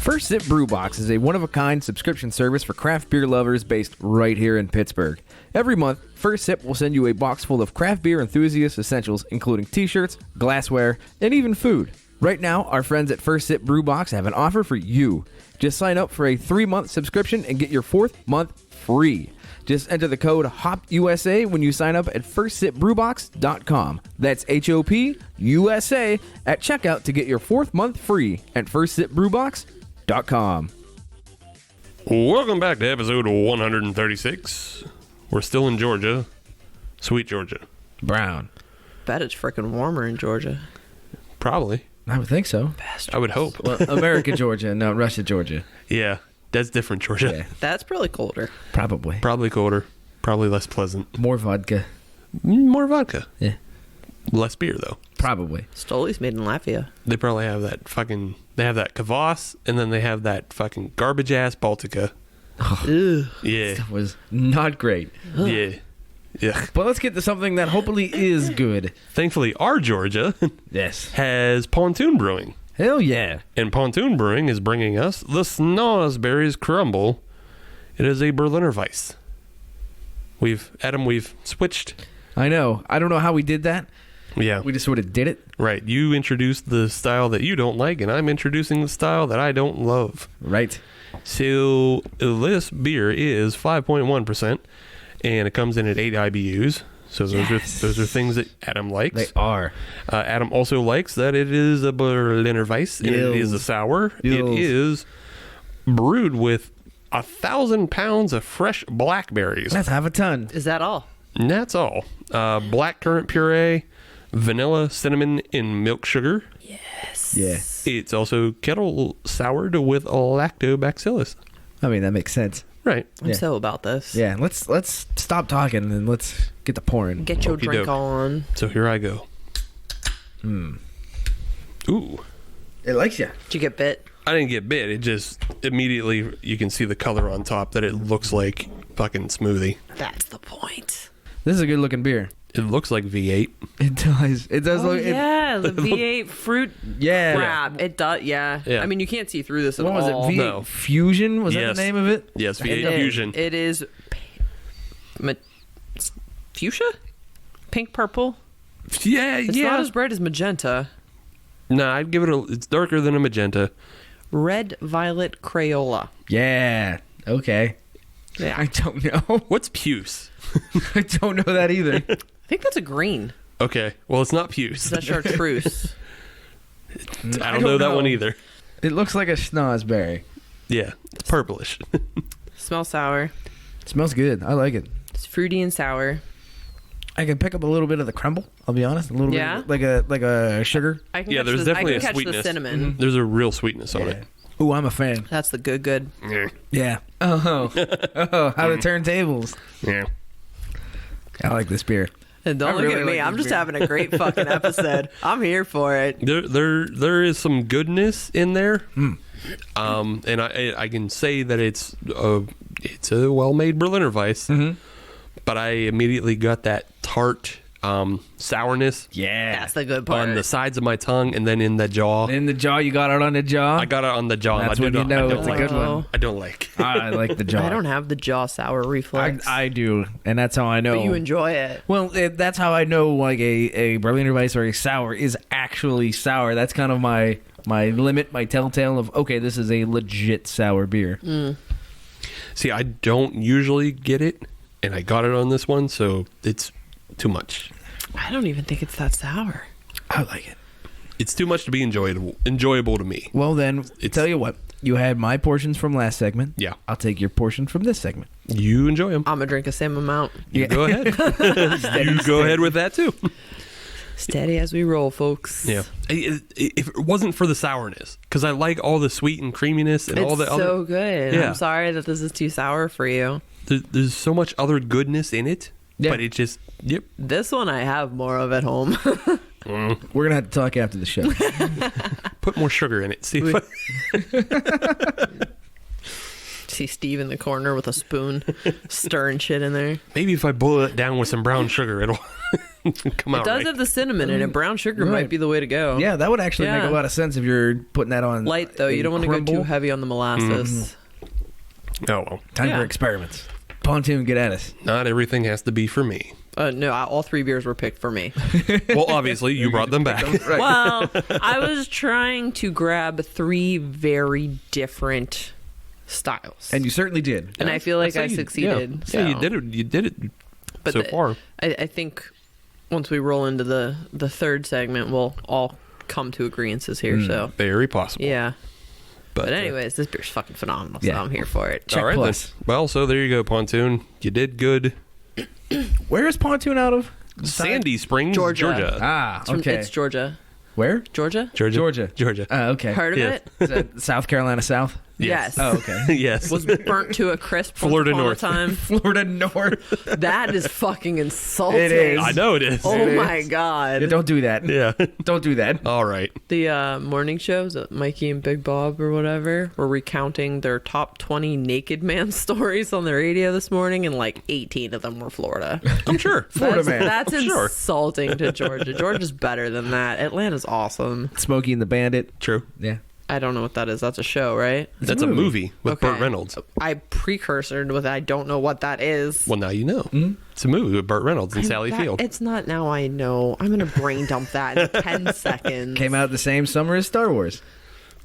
First Sip Brew Box is a one-of-a-kind subscription service for craft beer lovers based right here in Pittsburgh. Every month, First Sip will send you a box full of craft beer enthusiast essentials, including t-shirts, glassware, and even food. Right now, our friends at First Sip Brew Box have an offer for you. Just sign up for a 3-month subscription and get your 4th month free. Just enter the code HOPUSA when you sign up at firstsipbrewbox.com. That's HOPUSA at checkout to get your 4th month free at firstsipbrewbox.com. Welcome back to episode 136. We're still in Georgia. Sweet Georgia. Brown. Bet it's freaking warmer in Georgia. Probably. I would think so. I would hope. Well, America, Georgia, no, Russia, Georgia. Yeah, that's different, Georgia. Yeah, That's probably colder. probably. Probably colder. Probably less pleasant. More vodka. More vodka. Yeah. Less beer, though. Probably. Stoli's made in Latvia. They probably have that fucking... They have that Kvass, and then they have that fucking garbage-ass Baltica. Ugh. Yeah. That was not great. Yeah. Yeah. But let's get to something that hopefully is good. Thankfully, our Georgia Yes. has Pontoon Brewing. Hell yeah. And Pontoon Brewing is bringing us the Snosberries Crumble. It is a Berliner Weiss. We've switched. I know. I don't know how we did that. Yeah. We just sort of did it. Right. You introduced the style that you don't like, and I'm introducing the style that I don't love. Right. So this beer is 5.1%, and it comes in at 8 IBUs. So those are things that Adam likes. They are. Adam also likes that it is a Berliner Weiss, and it is a sour. It is brewed with 1,000 pounds of fresh blackberries. Let's have a ton. Is that all? And that's all. Black currant puree, vanilla, cinnamon, and milk sugar. Yes. Yeah. It's also kettle soured with lactobacillus. I mean, that makes sense. Right. I'm so about this. Yeah. Let's stop talking and let's get the pouring. Get your Okey drink doke. on. So here I go. Ooh. It likes you. Did you get bit? I didn't get bit. It just immediately, you can see the color on top that it looks like fucking smoothie. That's the point. This is a good looking beer. It looks like V8. It does. It does Oh, look. yeah, the V8 fruit Yeah. crab. It does, yeah. Yeah. I mean, you can't see through this at What was it? all. V8 No. Fusion? Was that Yes. the name of it? Yes, It V8 is. Fusion. It is fuchsia? Pink purple? Yeah, It's not as bright as magenta. Nah, I'd give it it's darker than a magenta. Red violet Crayola. Yeah. Okay. Yeah. I don't know. What's puce? I don't know that either. I think that's a green. Okay, well, it's not puce. Is that chartreuse? I don't know that one either. It looks like a snosberry. Yeah, it's purplish. Smells sour. It smells good. I like it. It's fruity and sour. I can pick up a little bit of the crumble. I'll be honest, a little Yeah? bit like a sugar. I can Yeah, catch there's the, definitely I can a catch sweetness. the cinnamon. There's a real sweetness on it. Ooh, I'm a fan. That's the good. Yeah. Oh, how the turntables. Yeah. I like this beer. And don't I look really at me. like I'm this just beer. having a great fucking episode. I'm here for it. There is some goodness in there. And I can say that it's a well-made Berliner Weiss. But I immediately got that tart sourness Yeah. That's the good part. on the sides of my tongue and then in the jaw. In the jaw, you got it on the jaw. I got it on the jaw. That's I when you don't- know I don't it's a like. good one. I don't like. I like the jaw. I don't have the jaw sour reflex. I do, and that's how I know. but you enjoy it. Well, that's how I know like a Berliner Weiss or a sour is actually sour. That's kind of my limit, my telltale of okay, this is a legit sour beer. See, I don't usually get it, and I got it on this one, so it's too much. I don't even think it's that sour. I like it. It's too much to be enjoyable to me. Well, then, tell you what, you had my portions from last segment. Yeah. I'll take your portion from this segment. You enjoy them. I'm going to drink the same amount. You go ahead. You go ahead with that too. Steady as we roll, folks. Yeah. If it wasn't for the sourness, because I like all the sweet and creaminess and It's all the so other. good. Yeah. I'm sorry that this is too sour for you. There's so much other goodness in it, Yeah. but it just This one I have more of at home. We're going to have to talk after the show. put more sugar in it. See, if See Steve in the corner with a spoon stirring shit in there. maybe if I boil it down with some brown sugar, it'll come out It does right. have the cinnamon in it. Brown sugar Right. might be the way to go. Yeah, that would actually make Yeah. a lot of sense if you're putting that on. Light, though. a You don't want to go crumble. too heavy on the molasses. Oh well, Time Yeah. for experiments. Pontoon, get at us. not everything has to be for me. No, all three beers were picked for me. Well, obviously, you brought them back. Right. Well, I was trying to grab three very different styles. And you certainly did. And I feel like I That's how succeeded. Yeah, you so. did it. You did it But so the- far. I think once we roll into the third segment, we'll all come to agreeances here. So, Very possible. yeah. But uh, anyways, this beer's fucking phenomenal, so Yeah. I'm here for it. Check all right plus. then. Well, so there you go, Pontoon. You did good. Where is Pontoon out of? Sandy Springs, Georgia. Georgia. Ah, It's from- okay. It's Georgia. Where? Georgia? Georgia. Georgia. Georgia. Okay. Heard of Yeah. it? Is that South Carolina South? Yes. Oh, okay. Yes. Was burnt to a crisp. Florida once upon North. a time. Florida North. That is fucking insulting. It is. I know it is. Oh It my is. god. Yeah, don't do that. Yeah. Don't do that. All right. The morning shows, Mikey and Big Bob or whatever, were recounting their top 20 naked man stories on the radio this morning, and like 18 of them were Florida. I'm sure. Florida That's, man. that's Sure. insulting to Georgia. Georgia's better than that. Atlanta's awesome. Smokey and the Bandit. True. Yeah. I don't know what that is. That's a show, right? That's a movie with Burt Reynolds. I precursored with I don't know what that is. Well, now you know. It's a movie with Burt Reynolds and Sally Field. It's not now I know. I'm going to brain dump that in 10 seconds. Came out the same summer as Star Wars.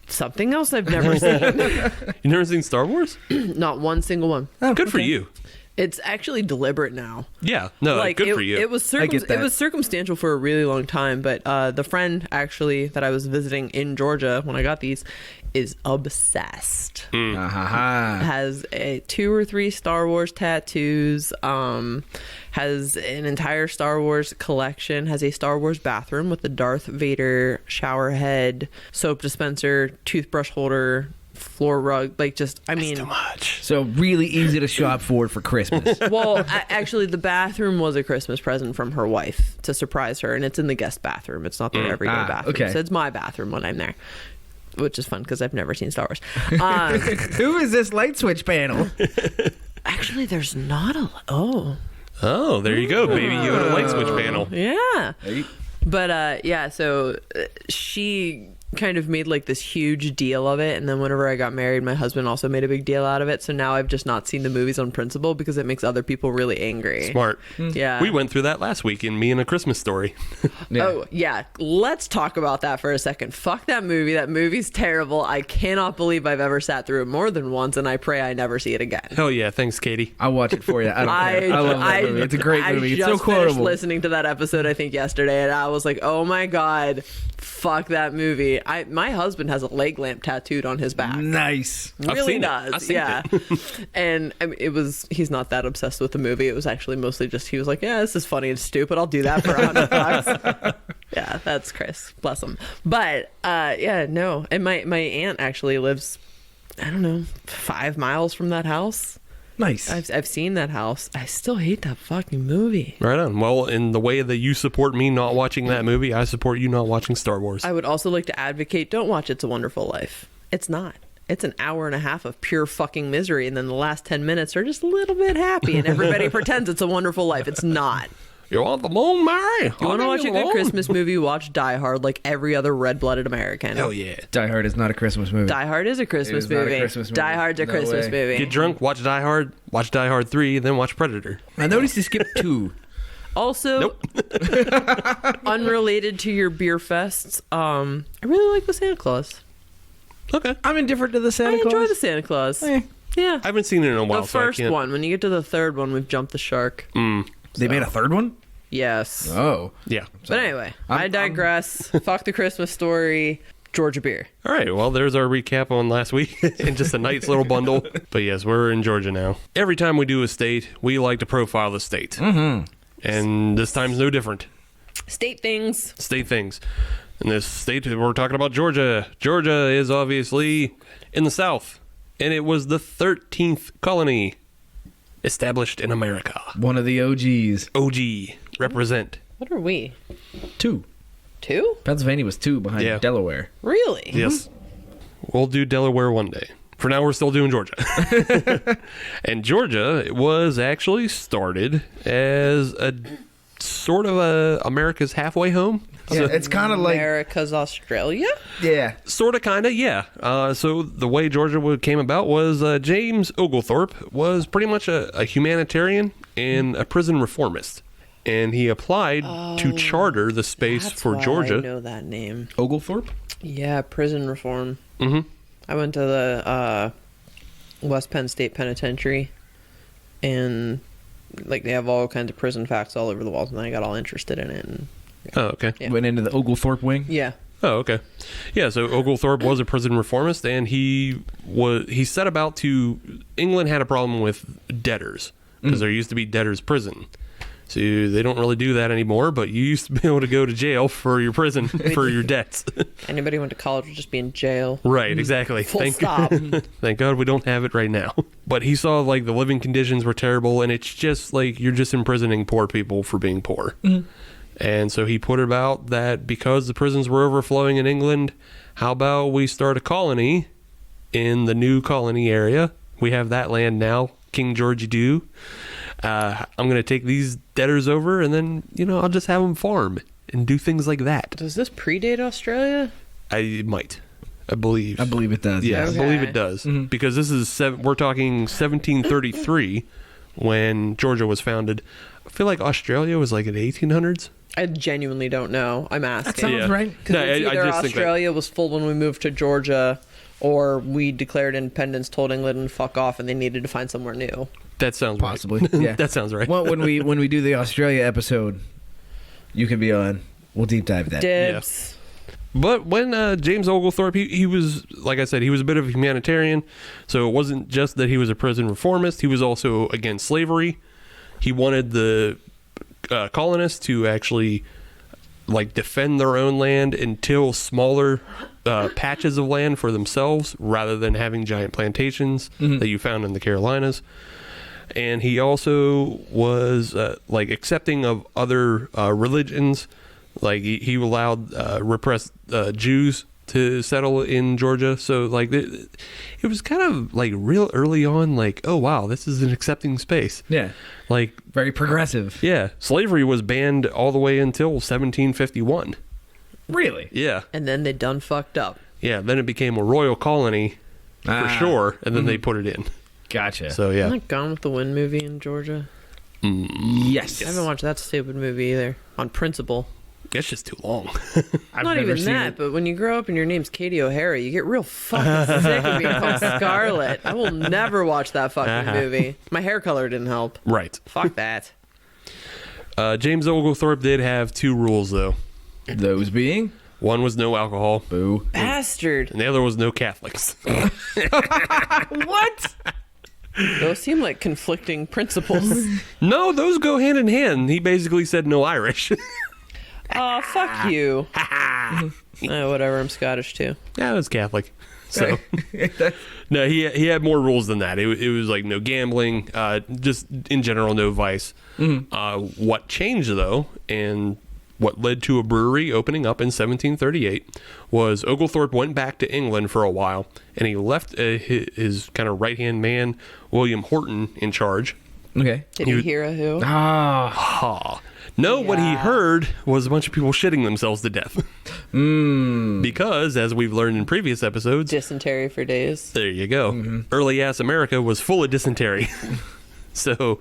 Something else I've never seen. You never seen Star Wars? Not one single one. Oh, Good for you. It's actually deliberate now. Yeah. No, Like good it, for you. it was I get that. it was circumstantial for a really long time, but the friend actually that I was visiting in Georgia when I got these is obsessed. Has 2 or 3 Star Wars tattoos. Has an entire Star Wars collection. Has a Star Wars bathroom with the Darth Vader shower head, soap dispenser, toothbrush holder, floor rug. Like just, I mean, Too much. So really easy to shop for Christmas. well, actually, the bathroom was a Christmas present from her wife to surprise her, and it's in the guest bathroom. It's not their everyday bathroom. okay. So it's my bathroom when I'm there, which is fun because I've never seen Star Wars. Who is this light switch panel? Actually, there's not a. Oh, there you go. Baby Yoda light switch panel. Yeah. But yeah, so she kind of made like this huge deal of it, and then whenever I got married, my husband also made a big deal out of it. So now I've just not seen the movies on principle because it makes other people really angry. Smart. Yeah. We went through that last week in Me and a Christmas Story. Yeah. Oh, yeah. Let's talk about that for a second. Fuck that movie. That movie's terrible. I cannot believe I've ever sat through it more than once, and I pray I never see it again. Hell yeah. Thanks, Katie. I'll watch it for you. I don't care. I love that movie. It's a great movie. It's so I just finished quotable. listening to that episode, I think, yesterday, and I was like, oh my God, fuck that movie. My husband has a leg lamp tattooed on his back. Nice. I've Really seen it. does, I've seen yeah. And I mean, he's not that obsessed with the movie. It was actually mostly just he was like, yeah, this is funny and stupid. I'll do that for $100. Yeah, that's Chris. Bless him. But yeah, no. And my aunt actually lives, I don't know, 5 miles from that house. Nice. I've seen that house. I still hate that fucking movie. Right on. Well, in the way that you support me not watching that movie, I support you not watching Star Wars. I would also like to advocate, don't watch It's a Wonderful Life. It's not. It's an hour and a half of pure fucking misery, and then the last 10 minutes are just a little bit happy, and everybody pretends it's a wonderful life. It's not. You want the moon, Mary? You want to watch a good Christmas movie, watch Die Hard like every other red-blooded American. Hell yeah. Die Hard is not a Christmas movie. Die Hard is a Christmas It is not a movie. Christmas movie. Die Hard's a No Christmas way. movie. Get drunk, watch Die Hard 3, then watch Predator. I noticed you skipped 2. Also, unrelated to your beer fests, I really like the Santa Claus. Okay. I'm indifferent to the I Santa Claus. enjoy the Santa Claus. Eh. Yeah. I haven't seen it in a while, The so I first can't. one. When you get to the third one, we've jumped the shark. They made a third one? Yes. Oh. Yeah. But anyway, I digress. Fuck the Christmas story. Georgia beer. All right. Well, there's our recap on last week and just a nice little bundle. But yes, we're in Georgia now. Every time we do a state, we like to profile the state. Mm-hmm. And this time's no different. State things. State things. In this state, we're talking about Georgia. Georgia is obviously in the South. And it was the 13th colony established in America. One of the OGs. OG. Represent. What are we? 2. 2? Pennsylvania was 2 behind Yeah. Delaware. Really? Yes. We'll do Delaware one day. For now, we're still doing Georgia. And Georgia was actually started as a sort of America's halfway home. Yeah, it's kind of like... America's Australia? Yeah. Sort of, kind of, yeah. So the way Georgia came about was James Oglethorpe was pretty much a humanitarian and a prison reformist. And he applied to charter the space That's for why Georgia. I know that name. Oglethorpe? Yeah, prison reform. Mm-hmm. I went to the West Penn State Penitentiary, and like they have all kinds of prison facts all over the walls, and I got all interested in it. And Oh, okay. Yeah. Went into the Oglethorpe wing? yeah, Oh, okay. Yeah, so Oglethorpe was a prison reformist, and he set about to... England had a problem with debtors, because there used to be debtors' prison. So they don't really do that anymore, but you used to be able to go to jail for your prison for your debts. Anybody who went to college would just be in jail. Right, exactly. Full stop. Thank God we don't have it right now. But he saw like the living conditions were terrible, and it's just like you're just imprisoning poor people for being poor. And so he put about that because the prisons were overflowing in England, how about we start a colony in the new colony area? We have that land now, King George do. I'm going to take these debtors over, and then, I'll just have them farm and do things like that. Does this predate Australia? I believe. I believe it does. Yeah, Okay. I believe it does. Because this is, we're talking 1733 when Georgia was founded. I feel like Australia was like in the 1800s. I genuinely don't know. I'm asking. That sounds Yeah. right. Because No, it's I either just think that- Australia was full when we moved to Georgia, or we declared independence, told England fuck off, and they needed to find somewhere new. That sounds Possibly. right. Yeah. That sounds right. Well, when we do the Australia episode, you can be on. We'll deep dive that. Dibs. But when James Oglethorpe, he was, like I said, he was a bit of a humanitarian. So it wasn't just that he was a prison reformist. He was also against slavery. He wanted the colonists to actually like defend their own land and till smaller patches of land for themselves rather than having giant plantations that you found in the Carolinas. And he also was like accepting of other religions. Like he allowed repressed Jews to settle in Georgia. So like it was kind of like real early on, like, oh wow, this is an accepting space. Yeah. Like, Very progressive. yeah, slavery was banned all the way until 1751. Really? Yeah. And then they done fucked up. Yeah, then it became a royal colony for sure, and then they put it in. Gotcha. So Isn't yeah. that Gone with the Wind movie in Georgia? Yes. I haven't watched that stupid movie either. On principle. It's just too long. I've Not never even seen that, it. but when you grow up and your name's Katie O'Hara, you get real fucking sick of being called Scarlet. I will never watch that fucking movie. My hair color didn't help. Right. Fuck that. James Oglethorpe did have two rules though. Those being? One was no alcohol, Boo. Bastard. and the other was no Catholics. What? Those seem like conflicting principles. No, those go hand in hand. He basically said no Irish. Oh, fuck you. Whatever, I'm Scottish too. Yeah, I was Catholic. So no, he had more rules than that. It was like no gambling, just in general no vice. What changed though, and what led to a brewery opening up in 1738, was Oglethorpe went back to England for a while, and he left his kind of right hand man William Horton in charge. Okay. Did you hear a who? Ah. No, what he Yeah. heard was a bunch of people shitting themselves to death. Because, as we've learned in previous episodes, Dysentery for days. there you go. Early ass America was full of dysentery. So,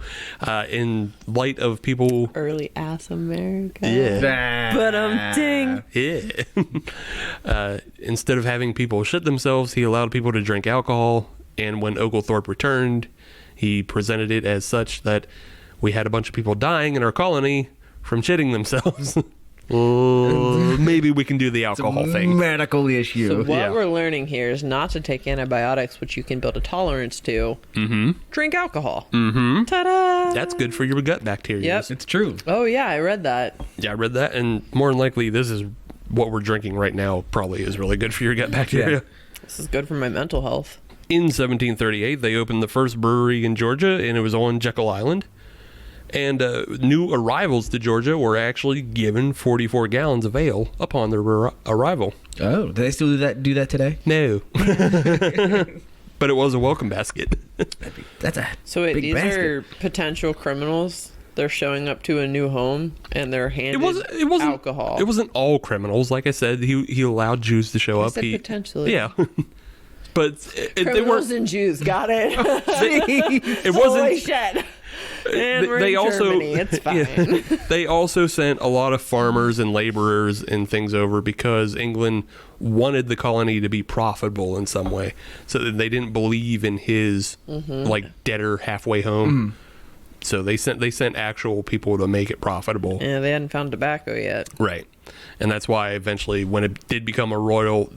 in light of people, Early ass America. yeah, But ding. yeah, instead of having people shit themselves, he allowed people to drink alcohol. And when Oglethorpe returned, he presented it as such that we had a bunch of people dying in our colony from shitting themselves. Maybe we can do the alcohol thing. Medical issue. So what Yeah. we're learning here is not to take antibiotics, which you can build a tolerance to. Drink alcohol. Ta-da! That's good for your gut bacteria. Yep. It's true. Oh yeah, I read that. Yeah, I read that, and more than likely, this is what we're drinking right now. Probably is really good for your gut bacteria. Yeah. This is good for my mental health. In 1738, they opened the first brewery in Georgia, and it was on Jekyll Island. And new arrivals to Georgia were actually given 44 gallons of ale upon their arrival. Oh, do they still do that today? No. But it was a welcome basket. That's a So wait, big these basket. are potential criminals. They're showing up to a new home and they're handed It wasn't alcohol. It wasn't all criminals. Like I said, he allowed Jews to show I up. said potentially. Yeah. But they Criminals weren't. and Jews. Got it. It Holy wasn't. shit. And we're They in also Germany. It's fine. yeah. They also sent a lot of farmers and laborers and things over because England wanted the colony to be profitable in some way. So that they didn't believe in his like debtor halfway home. So they sent actual people to make it profitable. Yeah, they hadn't found tobacco yet. Right. And that's why eventually when it did become a royal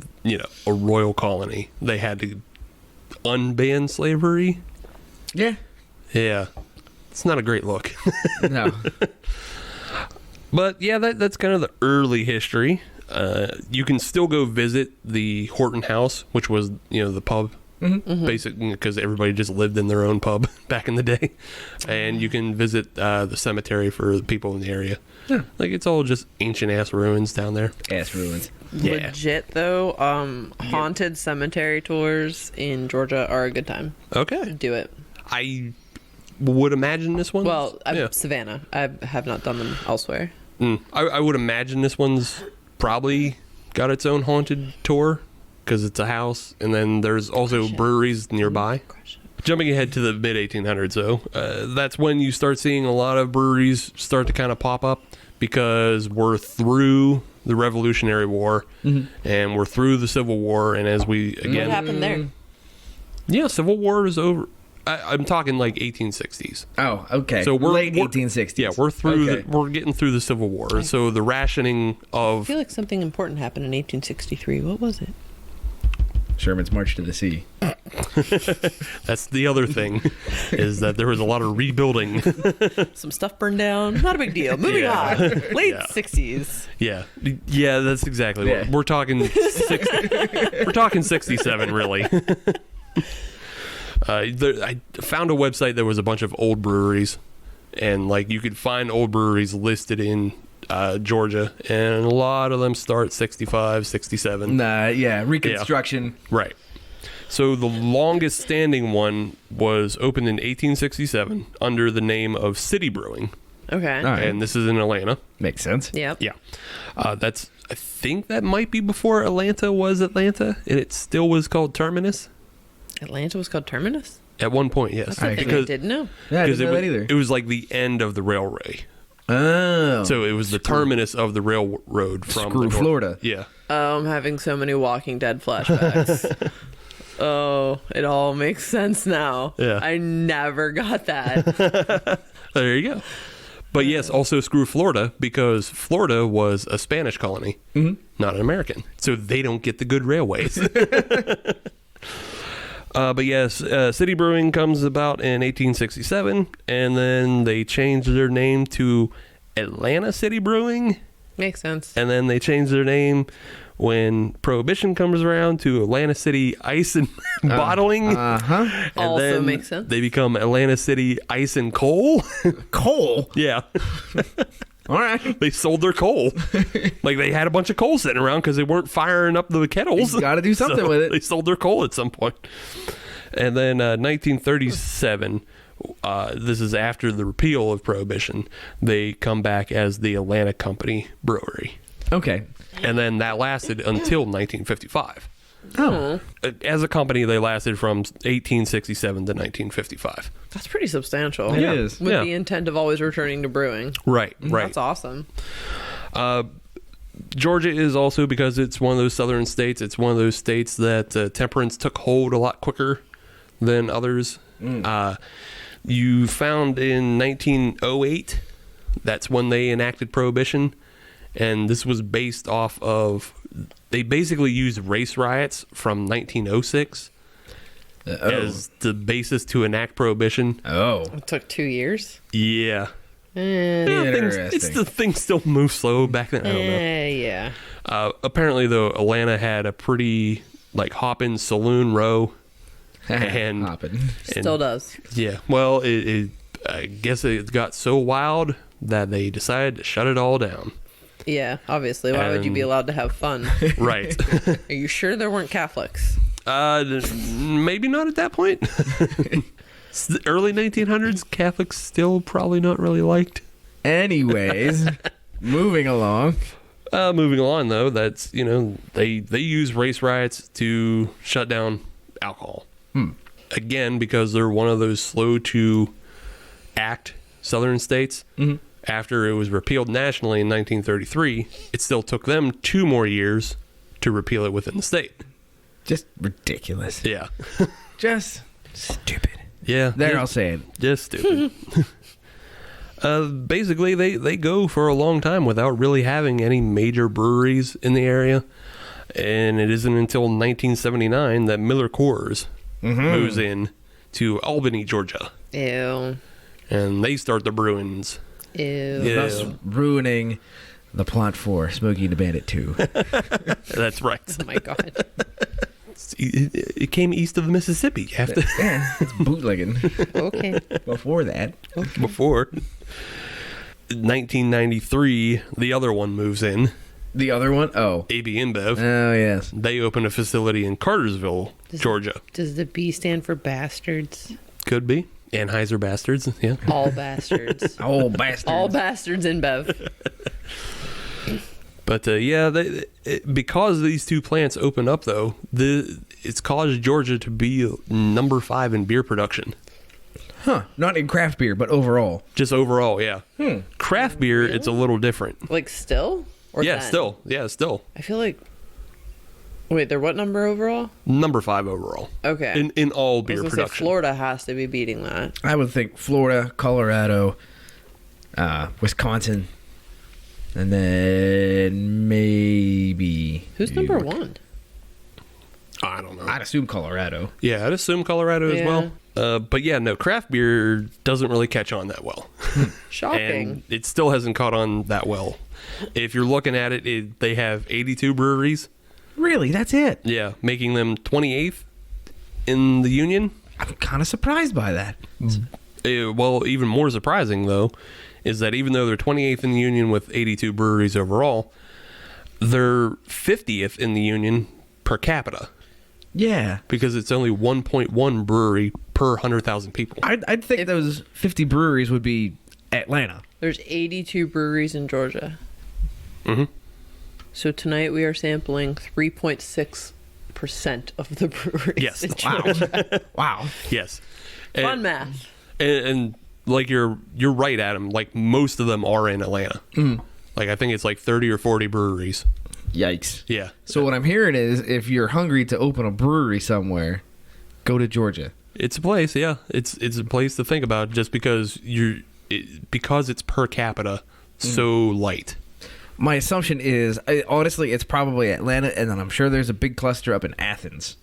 colony, they had to unban slavery. Yeah. Yeah. it's not a great look. No. But yeah, that's kind of the early history. You can still go visit the Horton House, which was, the pub, basically, because everybody just lived in their own pub back in the day. And you can visit the cemetery for the people in the area. Yeah. Like, it's all just ancient ass ruins down there. Ass ruins. Yeah. Legit though, haunted cemetery tours in Georgia are a good time. Okay. Do it. I would imagine this one. Well, Savannah. I have not done them elsewhere. I would imagine this one's probably got its own haunted tour because it's a house, and then there's also breweries nearby. Jumping ahead to the mid 1800s, though, that's when you start seeing a lot of breweries start to kind of pop up because we're through the Revolutionary War and we're through the Civil War, and as we again, What happened there? Yeah, Civil War is over. I'm talking like 1860s. Oh, okay. So we're late we're- 1860s. Yeah, we're through. Okay. We're getting through the Civil War. So the rationing I of feel like something important happened in 1863. What was it? Sherman's March to the Sea. that's the other thing is that there was a lot of rebuilding. Some stuff burned down. Not a big deal. Moving on. Late 60s. Yeah, that's exactly what we're talking. We're talking 67, really. I found a website that was a bunch of old breweries, and like you could find old breweries listed in Georgia, and a lot of them start 65, 67. Reconstruction. Right. So the longest standing one was opened in 1867 under the name of City Brewing, Okay. All right. and this is in Atlanta. Makes sense. Yep. Yeah. I think that might be before Atlanta was Atlanta, and it still was called Terminus. Atlanta was called Terminus? At one point, yes. That's something I didn't know. Yeah, I because didn't know that either. it was like the end of the railway. Oh. So it was the terminus of the railroad from Screw the north. Florida. Yeah. Oh, I'm having so many Walking Dead flashbacks. Oh, it all makes sense now. Yeah. I never got that. There you go. But yes, also screw Florida, because Florida was a Spanish colony, not an American. So they don't get the good railways. But yes, City Brewing comes about in 1867, and then they changed their name to Atlanta City Brewing, Makes sense. and then they changed their name when Prohibition comes around to Atlanta City Ice and Bottling. Uh-huh. And Also then makes sense. They become Atlanta City Ice and Coal. Coal. Yeah. All right. They sold their coal. Like, they had a bunch of coal sitting around because they weren't firing up the kettles. You gotta do something So with it. They sold their coal at some point. And then 1937, this is after the repeal of Prohibition, they come back as the Atlanta Company Brewery. Okay. And then that lasted until 1955. Oh. As a company, they lasted from 1867 to 1955. That's pretty substantial. It is. With Yeah. the intent of always returning to brewing. Right. That's awesome. Georgia is also, because it's one of those southern states, it's one of those states that temperance took hold a lot quicker than others. You found in 1908, that's when they enacted Prohibition, and this was based off of, they basically used race riots from 1906 as the basis to enact Prohibition. Oh. It took 2 years. Yeah. Interesting. Things still move slow back then. I don't know. Yeah. Apparently, though, Atlanta had a pretty hoppin' saloon row, and Hopping. Still does. yeah. Well, I guess it got so wild that they decided to shut it all down. Yeah, obviously. Why would you be allowed to have fun? Right. Are you sure there weren't Catholics? Maybe not at that point. It's the early 1900s. Catholics still probably not really liked. Anyways, moving along. Moving along, though, that's, they use race riots to shut down alcohol. Again, because they're one of those slow to act southern states. After it was repealed nationally in 1933, it still took them 2 more years to repeal it within the state. Just ridiculous. Yeah. Just stupid. Yeah. There, I'll say it. Just stupid. Basically, they go for a long time without really having any major breweries in the area. And it isn't until 1979 that Miller Coors moves in to Albany, Georgia. Ew. and they start the Bruins. Ew. Yeah. Thus ruining the plot for Smokey the Bandit 2. That's right. Oh my god. It came east of the Mississippi. You have to Yeah, it's bootlegging. Okay. Before that. before 1993. The other one moves in. The other one? Oh. AB InBev. Oh, yes. They open a facility in Cartersville, Georgia. Does the B stand for bastards? Could be Anheuser bastards. Yeah. All bastards. Oh, bastard. All bastards in Bev. But because these two plants open up, though, it's caused Georgia to be number 5 in beer production. Huh. Not in craft beer, but overall. Just overall, yeah. Craft beer, it's a little different. Like still? Or Yeah, 10? still. Yeah, still. I feel like. Wait, they're what number overall? Number 5 overall. Okay. In all I beer was gonna say production. Florida has to be beating that. I would think Florida, Colorado, Wisconsin, and then maybe... Who's number 1? I don't know. I'd assume Colorado. Yeah, I'd assume Colorado as Yeah. well. But yeah, no, craft beer doesn't really catch on that well. Shocking. And it still hasn't caught on that well. If you're looking at it, they have 82 breweries. Really? That's it? Yeah, making them 28th in the union. I'm kind of surprised by that. Well, even more surprising, though, is that even though they're 28th in the union with 82 breweries overall, they're 50th in the union per capita Yeah. because it's only 1.1 brewery per 100,000 people. I'd think those 50 breweries would be Atlanta. There's 82 breweries in Georgia. Mhm. So tonight we are sampling 3.6% of the breweries. Yes. in Wow. Georgia. Wow. Yes. Fun math. And like you're right, Adam. Like most of them are in Atlanta. Like I think it's like 30 or 40 breweries. Yikes. Yeah. So what I'm hearing is if you're hungry to open a brewery somewhere, go to Georgia. It's a place. Yeah. It's a place to think about just because because it's per capita so light. My assumption is, honestly, it's probably Atlanta, and then I'm sure there's a big cluster up in Athens.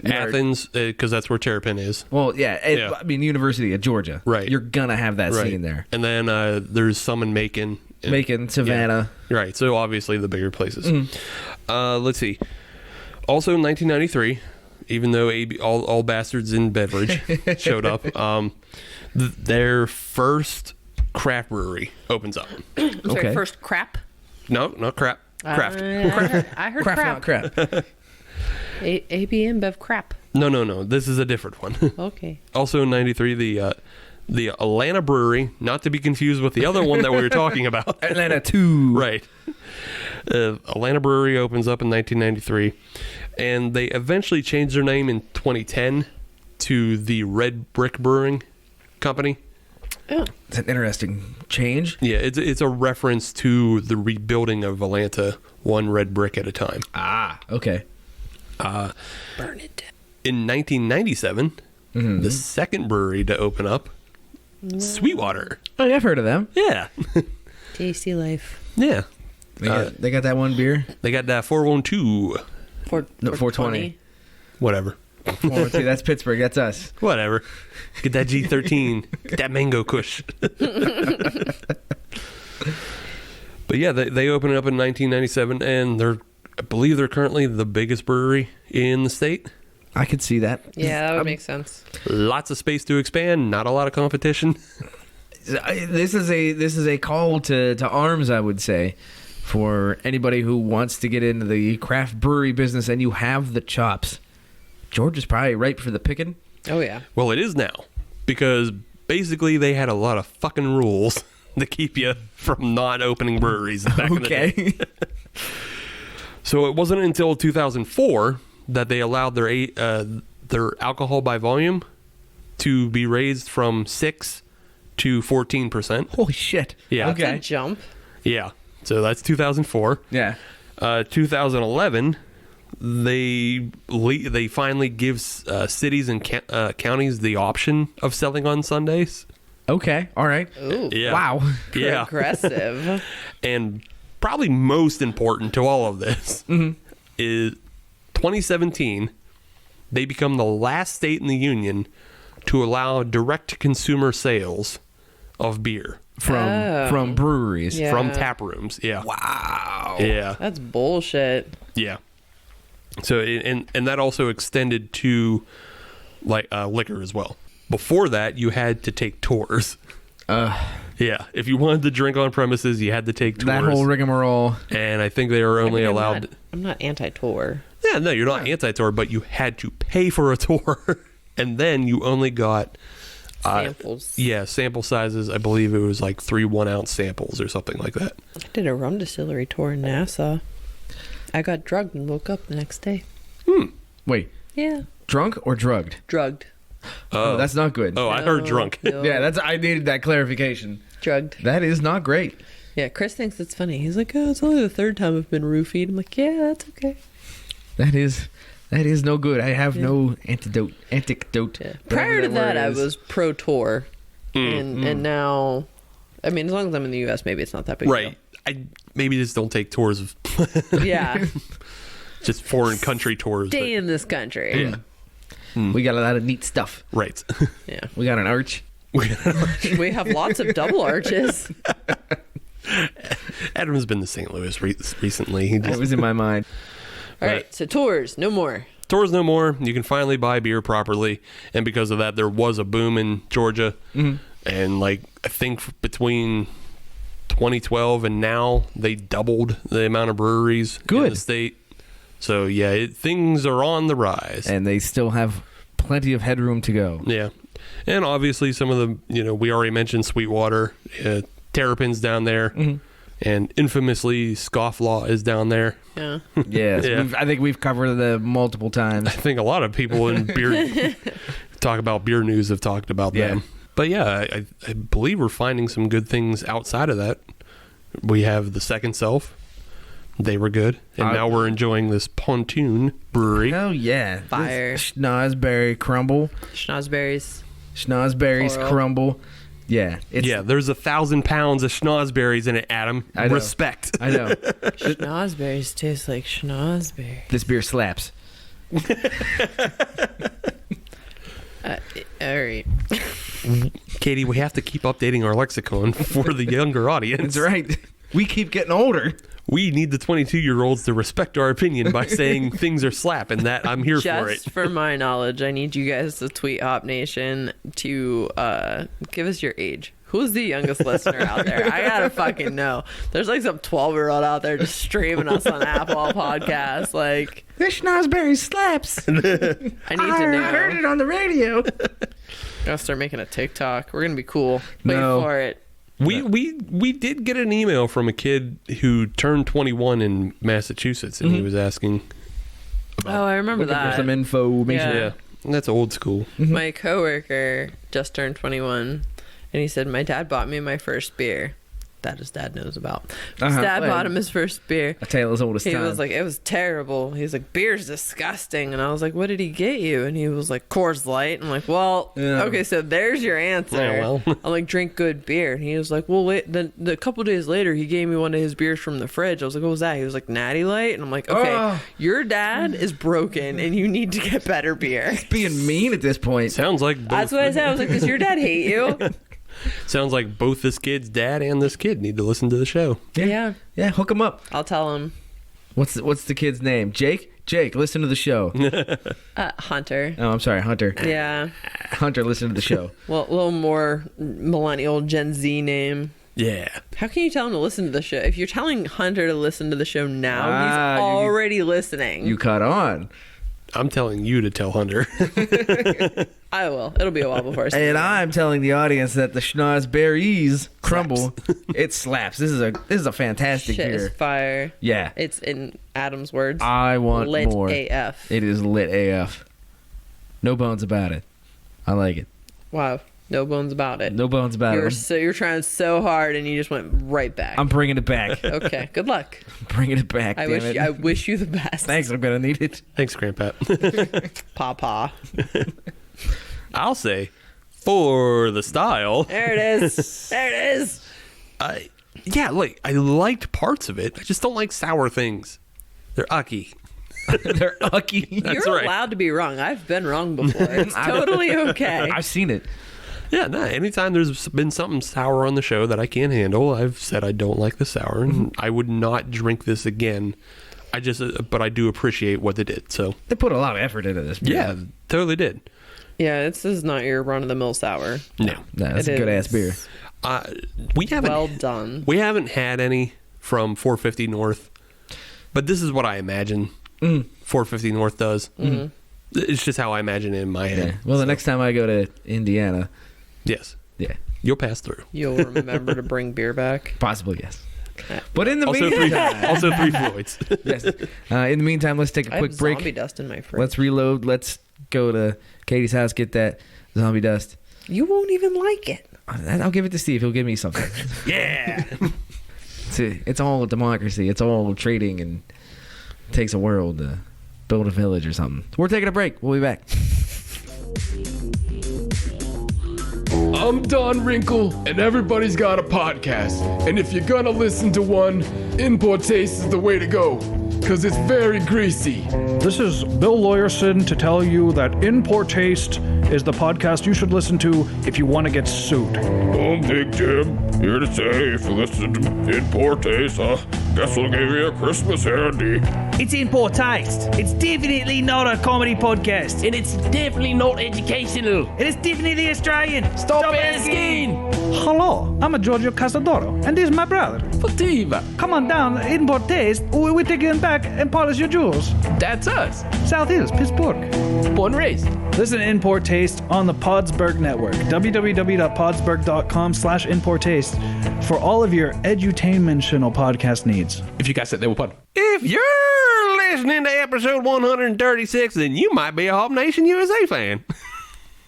Athens, because that's where Terrapin is. Well, yeah, Yeah. I mean, University of Georgia. Right. You're going to have that Right. scene there. And then there's some in Macon. Macon, Savannah. Yeah. Right. So obviously the bigger places. Let's see. Also in 1993, even though all bastards in beverage showed up, their first craft brewery opens up. I'm sorry, Okay. first crap. No, not crap. Craft. I heard Craft, crap. not crap. AB InBev crap. No. This is a different one. Okay. Also in 93, the Atlanta brewery, not to be confused with the other one that we were talking about. Atlanta 2. Right. Atlanta brewery opens up in 1993, and they eventually changed their name in 2010 to the Red Brick Brewing Company. Yeah. It's an interesting change. Yeah, it's a reference to the rebuilding of Atlanta one red brick at a time. Ah, okay. Burn it down. In 1997, the second brewery to open up, Sweetwater. Oh, yeah, I've heard of them. Yeah. Tasty life. Yeah. They got that one beer. They got that 412. No, 420. Whatever. Oh, see, that's Pittsburgh. That's us. Whatever. Get that G13. Get that mango kush. But yeah, they opened it up in 1997, and I believe they're currently the biggest brewery in the state. I could see that. Yeah, that would make sense. Lots of space to expand, not a lot of competition. This is a call to arms, I would say, for anybody who wants to get into the craft brewery business and you have the chops. Georgia's probably ripe for the picking. Oh, yeah. Well, it is now, because basically they had a lot of fucking rules to keep you from not opening breweries back in the day. Okay. So it wasn't until 2004 that they allowed their alcohol by volume to be raised from 6 to 14%. Holy shit. Yeah. That's Okay. a jump. Yeah. So that's 2004. Yeah. 2011, they finally give cities and counties the option of selling on Sundays. Okay. All right. Ooh. Yeah. Wow. Yeah. Progressive. And probably most important to all of this is 2017, they become the last state in the union to allow direct-to-consumer sales of beer from breweries. Yeah. from tap rooms. Yeah. Wow. Yeah. That's bullshit. Yeah. So and that also extended to like liquor as well. Before that, you had to take tours. Yeah, if you wanted to drink on premises, you had to take tours. That whole rigmarole. And I think they were only allowed. I'm not anti-tour. Yeah, no, you're not anti-tour, but you had to pay for a tour, and then you only got Samples. Yeah, sample sizes. I believe it was like 3 1-ounce samples or something like that. I did a rum distillery tour in Nassau. I got drugged and woke up the next day. Wait, Yeah. drunk or drugged? Drugged. Oh, that's not good. Oh, I heard drunk. No. Yeah, I needed that clarification. Drugged. That is not great. Yeah, Chris thinks it's funny. He's like, oh, it's only the 3rd time I've been roofied. I'm like, yeah, that's okay. That is no good. I have no anecdote. Yeah. Prior to that, I was pro tour, and now, I mean, as long as I'm in the U.S., maybe it's not that big. Right. I maybe just don't take tours of Deal. Yeah. just foreign country tours. but- Stay in this country. Yeah. We got a lot of neat stuff. Right. Yeah. We got an arch. We have lots of double arches. Adam's been to St. Louis recently. He That just, was in my mind. All right, so tours, no more. tours no more. You can finally buy beer properly, and because of that, there was a boom in Georgia. And like I think between 2012 and now, they doubled the amount of breweries in the state. So yeah, things are on the rise, And they still have plenty of headroom to go. yeah. And obviously, some of the we already mentioned Sweetwater, Terrapin's down there, and infamously Scofflaw is down there. Yeah. Yes, Yeah. I think we've covered them multiple times. I think a lot of people in beer talk about beer news have talked about Yeah. them. But yeah, I believe we're finding some good things outside of that. We have the Second Self. They were good. And now we're enjoying this Pontoon Brewery. Oh yeah, Fire. This Schnozberry crumble, Schnozberries. Schnozberries Plural. crumble. Yeah, Yeah, there's 1,000 pounds of schnozberries in it, Adam. I know. Respect. I know. Schnozberries taste like schnozberries. This beer slaps. All right. Katie, we have to keep updating our lexicon for the younger audience. That's right. We keep getting older. We need the 22-year-olds to respect our opinion by saying things are slap, and that I'm here for it. Just for my knowledge, I need you guys to tweet Hop Nation to give us your age. Who's the youngest listener out there? I gotta fucking know. There's like some 12-year-old out there just streaming us on Apple Podcasts. Like, This Schnozberry slaps. I need to know. heard it on the radio. Gotta start making a TikTok. We're gonna be cool. No. Wait for it. We did get an email from a kid who turned 21 in Massachusetts, and he was asking. Oh, I remember Looking for that. some info. Yeah. That's old school. My coworker just turned 21, and he said, my dad bought me my first beer. That his dad knows about. His dad bought him his first beer. A tale as old as He time. was like, it was terrible. He's like, beer's disgusting. And I was like, what did he get you? And he was like, Coors Light. I'm like, well, Yeah. okay, so there's your answer. Yeah, well. I'm like, drink good beer. And he was like, well, wait. Then a couple days later, he gave me one of his beers from the fridge. I was like, what was that? He was like, Natty Light. And I'm like, okay, Oh. your dad is broken, and you need to get better beer. being mean at this point. Sounds like both, That's what I said. I was like, does your dad hate you? sounds like both this kid's dad and this kid need to listen to the show. Yeah. Yeah, hook him up. I'll tell him. What's the kid's name? Jake? Jake, listen to the show. Hunter. Oh, I'm sorry, Hunter. Yeah. Hunter, listen to the show. Well, a little more millennial Gen Z name. Yeah. How can you tell him to listen to the show? If you're telling Hunter to listen to the show now, he's you- already listening. You caught on. I'm telling you to tell Hunter. I will. It'll be a while before I see And it. I'm telling the audience that the Schnozberries crumble. It slaps. This is a fantastic Shit beer. is fire. Yeah. It's in Adam's words. I want lit more. AF. It is lit AF. No bones about it. I like it. Wow. No bones about it. No bones about it. You're trying so hard and you just went right back. I'm bringing it back. Okay. Good luck. Bringing it back. I damn wish it. you the best. Thanks. I'm gonna need it. Thanks, Grandpa. Papa. I'll say, for the style. There it is. There it is. Yeah, like I liked parts of it. I just don't like sour things. They're ucky. They're ucky. That's You're right. allowed to be wrong. I've been wrong before. It's totally okay. I've seen it. Yeah, no, anytime there's been something sour on the show that I can't handle, I've said I don't like the sour, and I would not drink this again. But I do appreciate what they did. So They put a lot of effort into this beer. yeah, totally did. Yeah, this is not your run-of-the-mill sour. No, That's It a good-ass is beer. we haven't. Well done. We haven't had any from 450 North, but this is what I imagine 450 North does. It's just how I imagine it in my Yeah. head. Well, the next time I go to Indiana, Yes, yeah, you'll pass through. You'll remember to bring beer back. possibly yes. But in the Also meantime, three Floyds. yes. In the meantime, let's take a I quick have break. zombie dust in my fridge. Let's reload. Let's go to Katie's house, get that zombie dust. You won't even like it. I'll give it to Steve. He'll give me something. Yeah. It's all democracy. It's all trading, and it takes a world to build a village or something. We're taking a break. We'll be back. I'm Don Wrinkle, and everybody's got a podcast. And if you're gonna listen to one, Import Taste is the way to go, because it's very greasy. This is Bill Lawyerson to tell you that In Poor Taste is the podcast you should listen to if you want to get sued. I'm Big Jim, here to say if you listen to In Poor Taste, guess we'll give you a Christmas handy. It's in poor taste. It's definitely not a comedy podcast. And it's definitely not educational. And it's definitely Australian. Stop asking! Hello, I'm Giorgio Casadoro, and this is my brother. Fativa. Come on down, In Poor Taste. We take you back and polish your jewels. That's us. South Hills, Pittsburgh. Born and raised. Listen to In Poor Taste on the Podsberg Network. www.podsberg.com/InPoorTaste for all of your edutainment-tional podcast needs. If you guys said they were fun. If you're listening to episode 136, then you might be a Hop Nation USA fan.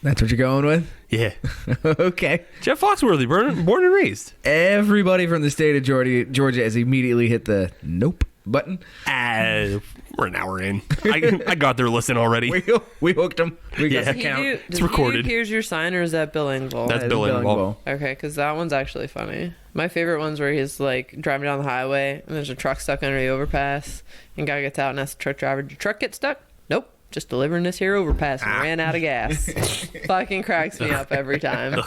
That's what you're going with? Yeah. Okay. Jeff Foxworthy, born and raised. Everybody from the state of Georgia has immediately hit the nope button. We're an hour in. I got their listen already. We hooked them. We got Yeah. the count. It's recorded. Here's your sign, or is that Bill Engvall? That's Bill Engvall. Okay, because that one's actually funny. My favorite one's where he's like driving down the highway and there's a truck stuck under the overpass, and guy gets out and asks the truck driver, "Did your truck get stuck?" "Nope, just delivering this here overpass and ran out of gas." Fucking cracks me up every time.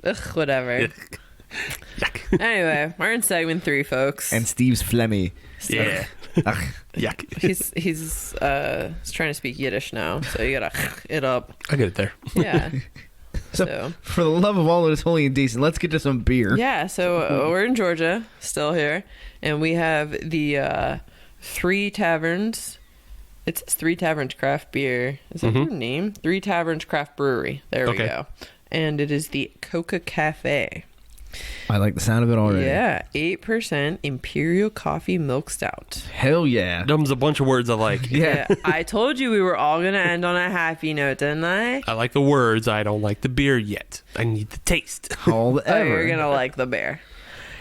Ugh, whatever. Anyway, we're in segment 3, folks. And Steve's phlegmy. Yeah. Yuck. He's trying to speak Yiddish now, so you gotta it up. I get it there. Yeah. So, for the love of all that is holy and decent, let's get to some beer. Yeah, so we're in Georgia, still here, and we have the Three Taverns. It says Three Taverns Craft Beer. Is that their name? Three Taverns Craft Brewery. There we go. And it is the Coca Cafe. I like the sound of it already. Yeah, 8% Imperial Coffee Milk Stout. Hell yeah. Them's a bunch of words I like. Yeah. I told you we were all going to end on a happy note, didn't I? I like the words. I don't like the beer yet. I need the taste. All the Oh, ever. you're going to like the beer.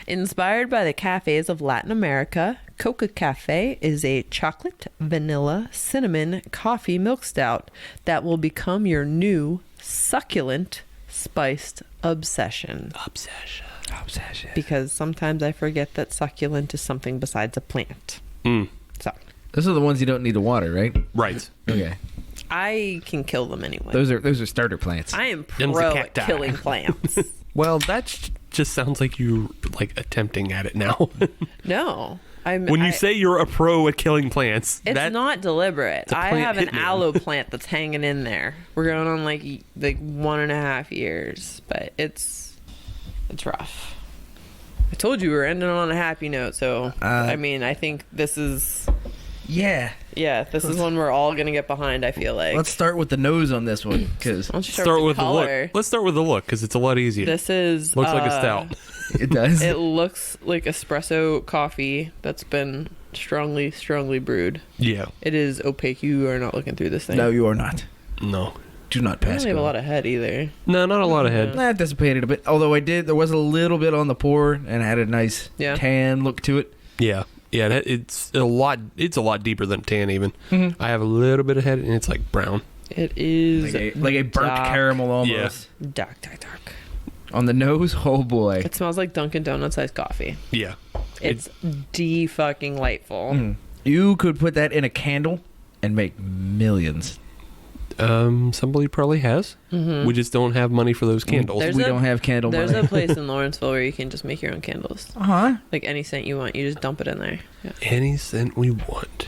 Inspired by the cafes of Latin America, Coca Cafe is a chocolate, vanilla, cinnamon coffee milk stout that will become your new succulent spiced obsession. Obsession. Because sometimes I forget that succulent is something besides a plant. So Those are the ones you don't need to water, right? Right. Okay. I can kill them anyway. Those are starter plants. I am Them's the pro at cacti. killing plants. Well, that just sounds like you like attempting at it now. No. When you say you're a pro at killing plants, It's not deliberate. a I plant have an hitman. aloe plant that's hanging in there. We're going on like 1.5 years, but it's rough. I told you we were ending on a happy note, so I mean, I think this is Yeah. this is one we're all gonna get behind. I feel like. Let's start with the nose on this one, because Why don't you start with the color? look. Let's start with the look because it's a lot easier. This is Looks like a stout. it does. It looks like espresso coffee that's been strongly brewed. Yeah. It is opaque. You are not looking through this thing. No, you are not. No. Do not I pass don't have a go. lot of head either. No, not a lot of head. That dissipated a bit. Although there was a little bit on the pour and had a nice tan look to it. Yeah. Yeah, it's a lot. It's a lot deeper than tan even. I have a little bit of head, and it's like brown. It is Like a burnt dark. caramel almost. Dark. On the nose, oh boy. It smells like Dunkin' Donuts iced coffee. Yeah. It's de-fucking-lightful. You could put that in a candle and make millions. Somebody probably has. We just don't have money for those candles. We don't have candle There's money. a place in Lawrenceville where you can just make your own candles. Uh-huh. Like any scent you want, you just dump it in there. Yeah. Any scent we want.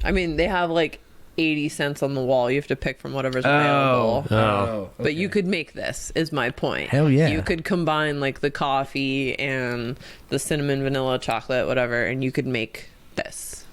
I mean, they have like 80 cents on the wall. You have to pick from whatever's available. Oh. But you could make this, is my point. Hell yeah. You could combine like the coffee and the cinnamon, vanilla, chocolate, whatever, and you could make this.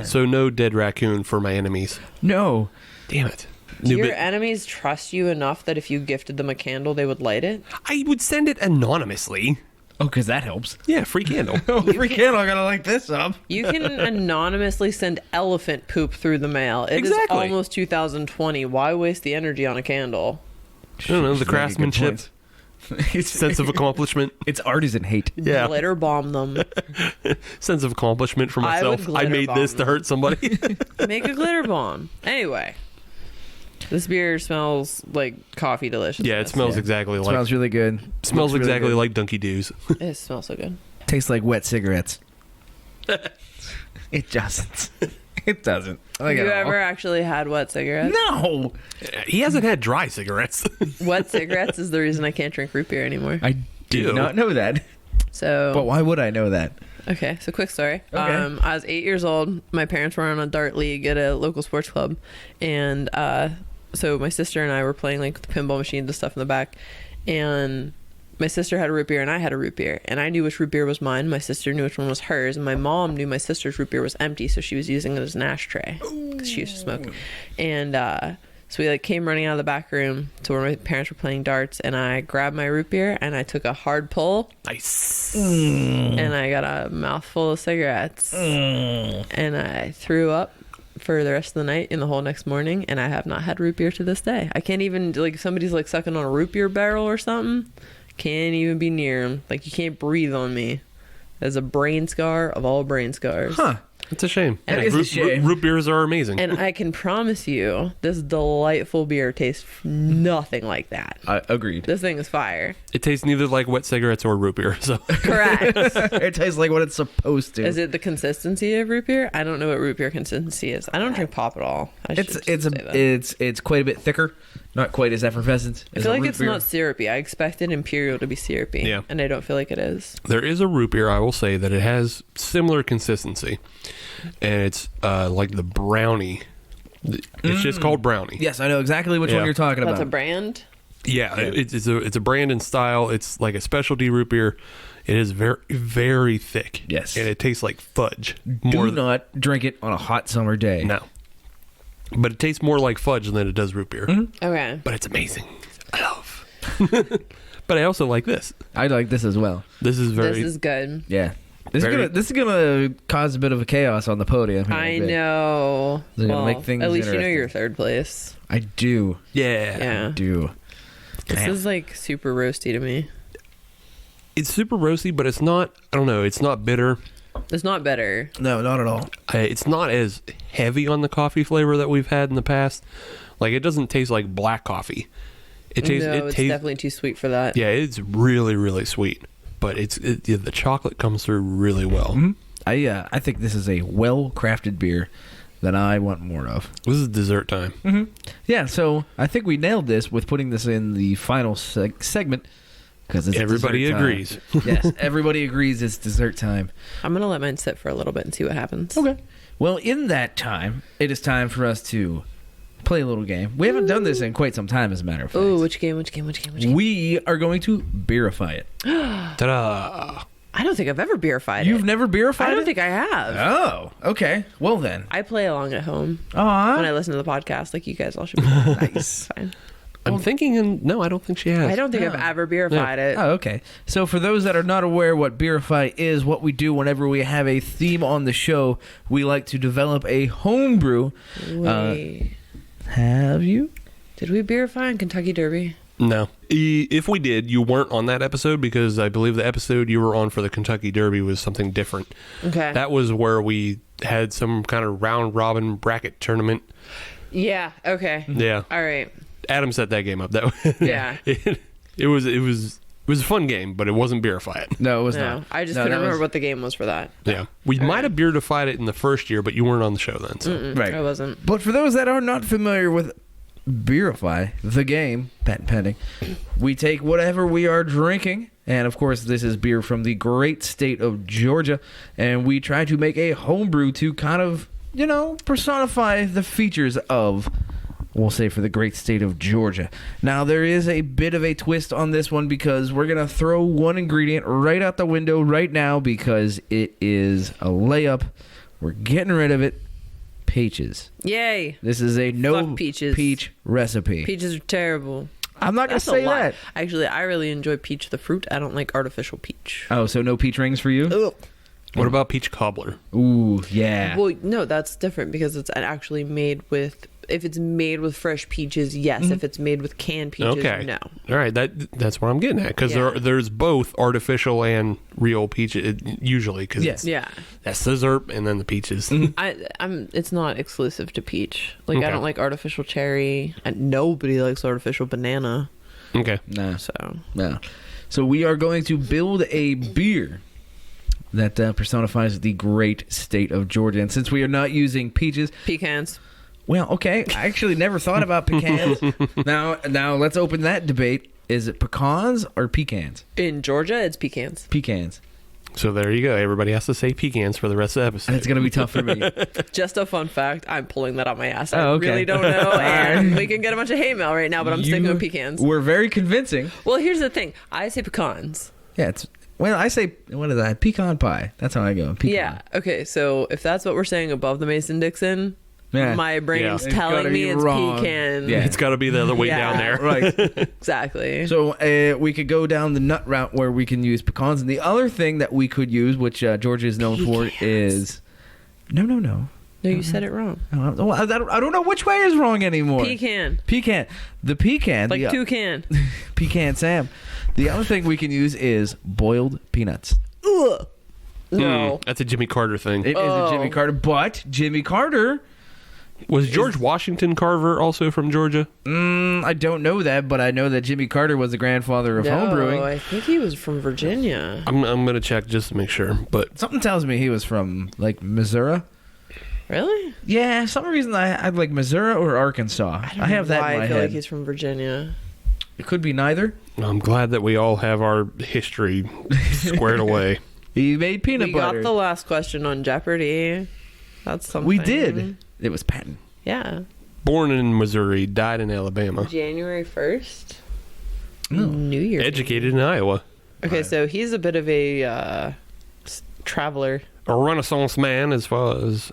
So no dead raccoon for my enemies. No. Damn it. Do your enemies trust you enough that if you gifted them a candle, they would light it? I would send it anonymously. Oh, because that helps. Yeah, free candle. Free candle, I gotta light this up. You can anonymously send elephant poop through the mail. It is Exactly. almost 2020. Why waste the energy on a candle? I don't know, the craftsmanship, sense of accomplishment. It's artisan hate. Yeah. Glitter bomb them. Sense of accomplishment for I would myself. I glitter made this bomb to hurt somebody. Make a glitter bomb. Anyway. This beer smells like coffee delicious. Yeah, it smells exactly like. Smells really good. Smells Looks really exactly good. like Dunky Doos. It smells so good. Tastes like wet cigarettes. It doesn't. It doesn't. Have you ever actually had wet cigarettes? No. He hasn't had dry cigarettes. Wet cigarettes is the reason I can't drink root beer anymore. I did not know that. So. But why would I know that? Okay, so quick story. Okay. I was 8 years old. My parents were on a dart league at a local sports club, and so my sister and I were playing like the pinball machines and stuff in the back, and my sister had a root beer and I had a root beer, and I knew which root beer was mine. My sister knew which one was hers, and my mom knew my sister's root beer was empty, so she was using it as an ashtray because she used to smoke. And so we like came running out of the back room to where my parents were playing darts, and I grabbed my root beer and I took a hard pull. Nice. And I got a mouthful of cigarettes, and I threw up for the rest of the night and the whole next morning, and I have not had root beer to this day. I can't even, like, if somebody's like sucking on a root beer barrel or something, can't even be near them. Like, you can't breathe on me. That's a brain scar of all brain scars. Huh. It's a shame. And It is a shame. Root beers are amazing. And I can promise you, this delightful beer tastes nothing like that. Agreed. This thing is fire. It tastes neither like wet cigarettes or root beer. So Correct. It tastes like what it's supposed to. Is it the consistency of root beer? I don't know what root beer consistency is. I don't drink pop at all. It's quite a bit thicker, not quite as effervescent. I feel like it's not syrupy. I expected Imperial to be syrupy, Yeah. and I don't feel like it is. there is a root beer, I will say, that it has similar consistency. And it's like the brownie. It's just called brownie. Yes, I know exactly which one you're talking That's about. a brand? Yeah, it's a brand and style. It's like a specialty root beer. It is very, very thick. Yes. And it tastes like fudge. Do not drink it on a hot summer day. No. But it tastes more like fudge than it does root beer. Okay. But it's amazing. I love. But I also like this. I like this as well. This is very. This is good. Yeah. This is gonna cause a bit of a chaos on the podium. here I a bit. know. They're gonna Well, make things at least you know interesting. you're third place. I do. Yeah. Yeah. I do. This is like super roasty to me. It's super roasty, but it's not. I don't know. It's not bitter. It's not better. No, not at all. It's not as heavy on the coffee flavor that we've had in the past. Like, it doesn't taste like black coffee. It tastes. No, it's definitely too sweet for that. Yeah, it's really, really sweet. But the chocolate comes through really well. I think this is a well-crafted beer that I want more of. This is dessert time. Yeah, so I think we nailed this with putting this in the final segment because Everybody agrees. Yes, everybody agrees it's dessert time. I'm going to let mine sit for a little bit and see what happens. Okay. Well, in that time, it is time for us to play a little game. We haven't done this in quite some time, as a matter of fact. Ooh, which game? We are going to Beerify It. Ta-da! I don't think I've ever beerified You've it. never Beerified I it? don't think I have. Oh, okay. Well then. I play along at home when Aw. I listen to the podcast, like you guys all should be doing. Nice. Fine. I'm thinking, no, I don't think she has. I don't think I've ever beerified it. Oh, okay. So for those that are not aware what Beerify is, what we do whenever we have a theme on the show, we like to develop a homebrew. Wait. Have you? Did we beerify in Kentucky Derby? No. If we did, you weren't on that episode because I believe the episode you were on for the Kentucky Derby was something different. Okay. That was where we had some kind of round-robin bracket tournament. Yeah. Okay. Yeah. All right. Adam set that game up. That Yeah. it was was a fun game, but it wasn't Beerify It. No, it was No, not. I just No, couldn't that remember was- what the game was for that. Yeah. We might have Beerified it in the first year, but you weren't on the show then. So. Right. I wasn't. But for those that are not familiar with Beerify, the game, patent pending, we take whatever we are drinking, and of course this is beer from the great state of Georgia, and we try to make a homebrew to kind of, personify the features of, we'll say, for the great state of Georgia. Now, there is a bit of a twist on this one because we're going to throw one ingredient right out the window right now because it is a layup. We're getting rid of it. Peaches. Yay. This is a no Fuck peaches. peach recipe. Peaches are terrible. I'm not going to That's say a lot. that. Actually, I really enjoy peach the fruit. I don't like artificial peach. Oh, so no peach rings for you? Ugh. What about peach cobbler? Ooh, yeah. Well, no, that's different because it's actually made with. If it's made with fresh peaches, yes. If it's made with canned peaches, Okay. no. All right. That's what I'm getting at because Yeah. there's both artificial and real peaches usually because Yes. Yeah, that's the syrup and then the peaches. I'm. It's not exclusive to peach. Like Okay. I don't like artificial cherry, and nobody likes artificial banana. Okay. No. So No. So we are going to build a beer that personifies the great state of Georgia. And since we are not using peaches, pecans. well, okay, I actually never thought about pecans. Now let's open that debate. Is it pecans or pecans? In Georgia, it's pecans. Pecans. So there you go. Everybody has to say pecans for the rest of the episode. And it's going to be tough for me. Just a fun fact. I'm pulling that out my ass. Oh, I okay. really don't know, and we can get a bunch of hate mail right now. But I'm sticking with pecans. We're very convincing. Well, here's the thing. I say pecans. Yeah, I say, what is that? Pecan pie. That's how I go. Pecan. Yeah. Okay. So if that's what we're saying above the Mason-Dixon, Yeah. my brain's It's gotta telling be me it's wrong. pecan. Yeah. It's got to be the other way Yeah. down there. Right. Exactly. So we could go down the nut route where we can use pecans. And the other thing that we could use, which Georgia is known for, is... No. No, you said it wrong. Oh, I don't know which way is wrong anymore. Pecan. Pecan. The pecan. Like the, toucan. Pecan Sam. The other thing we can use is boiled peanuts. Ugh. No. That's a Jimmy Carter thing. It is a Jimmy Carter, but Jimmy Carter... Was George Washington Carver also from Georgia? I don't know that, but I know that Jimmy Carter was the grandfather of homebrewing. I think he was from Virginia. I'm going to check just to make sure. But Something tells me he was from, like, Missouri. Really? Yeah, some reason I'd like Missouri or Arkansas. I have that why in my I feel head. like he's from Virginia. It could be neither. I'm glad that we all have our history squared away. He made peanut We butter. got the last question on Jeopardy. That's something. We did. It was patent. Yeah. Born in Missouri, died in Alabama. January 1st. Oh. New Year. Educated in Iowa. Okay, so he's a bit of a traveler. A Renaissance man as far as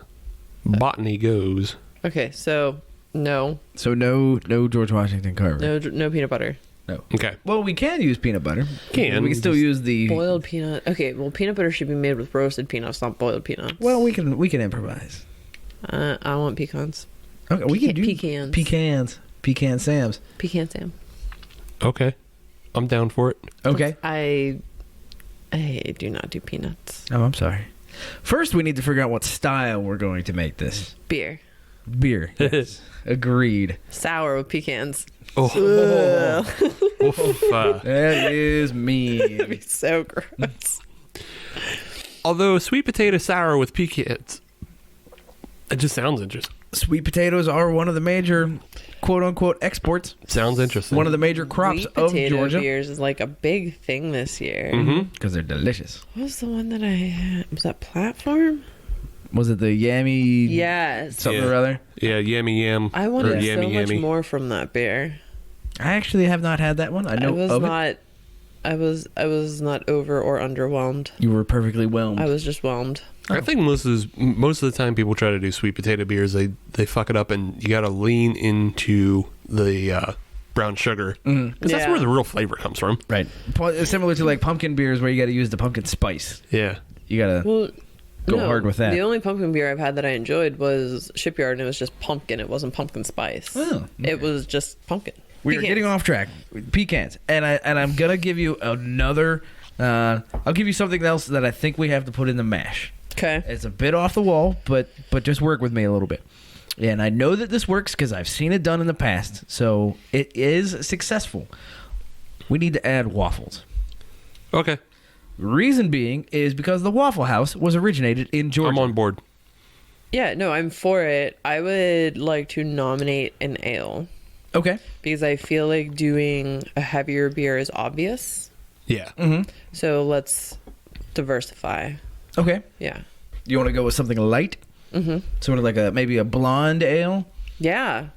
botany goes. Okay, so no, So no George Washington Carver. no peanut butter. Okay. Well, we can use peanut butter. Can. We can still use the Boiled peanut. Okay, well, peanut butter should be made with roasted peanuts, not boiled peanuts. Well, we can improvise. I want pecans. Okay, we can do Pecans. Pecan Sam's. Pecan Sam. Okay. I'm down for it. Okay. I do not do peanuts. Oh, I'm sorry. First, we need to figure out what style we're going to make this Beer. beer. Yes. Agreed. Sour with pecans. Oh. Oof, That is me. That'd be so gross. although sweet potato sour with pecans, it just sounds interesting. Sweet potatoes are one of the major quote-unquote exports. Sounds interesting. One of the major crops Sweet of potato Georgia. beers is like a big thing this year. Mm-hmm. Because they're delicious. What was the one that I had? Was that Platform? Was it the yammy Yes. something Yeah. or other? Yeah, yammy yam. I wanted Or so yammy much yammy. more from that beer. I actually have not had that one. I know was of it. not. I was not over or underwhelmed. You were perfectly whelmed. I was just whelmed. I think most of the time people try to do sweet potato beers, they fuck it up, and you got to lean into the brown sugar because that's Yeah. where the real flavor comes from. Right. Similar to like pumpkin beers where you got to use the pumpkin spice. Yeah. You got to... Well, Go hard with that. The only pumpkin beer I've had that I enjoyed was Shipyard, and it was just pumpkin. It wasn't pumpkin spice. Oh, It was just pumpkin. We are Pecans. getting off track. Pecans. And I'm going to give you another... I'll give you something else that I think we have to put in the mash. Okay. It's a bit off the wall, but just work with me a little bit. And I know that this works because I've seen it done in the past. So it is successful. We need to add waffles. Okay. Reason being is because the Waffle House was originated in Georgia. I'm on board. Yeah, no, I'm for it. I would like to nominate an ale Okay. because I feel like doing a heavier beer is obvious. Yeah. So let's diversify. Okay. Yeah. You want to go with something light? Mm-hmm. Sort of like maybe a blonde ale? Yeah.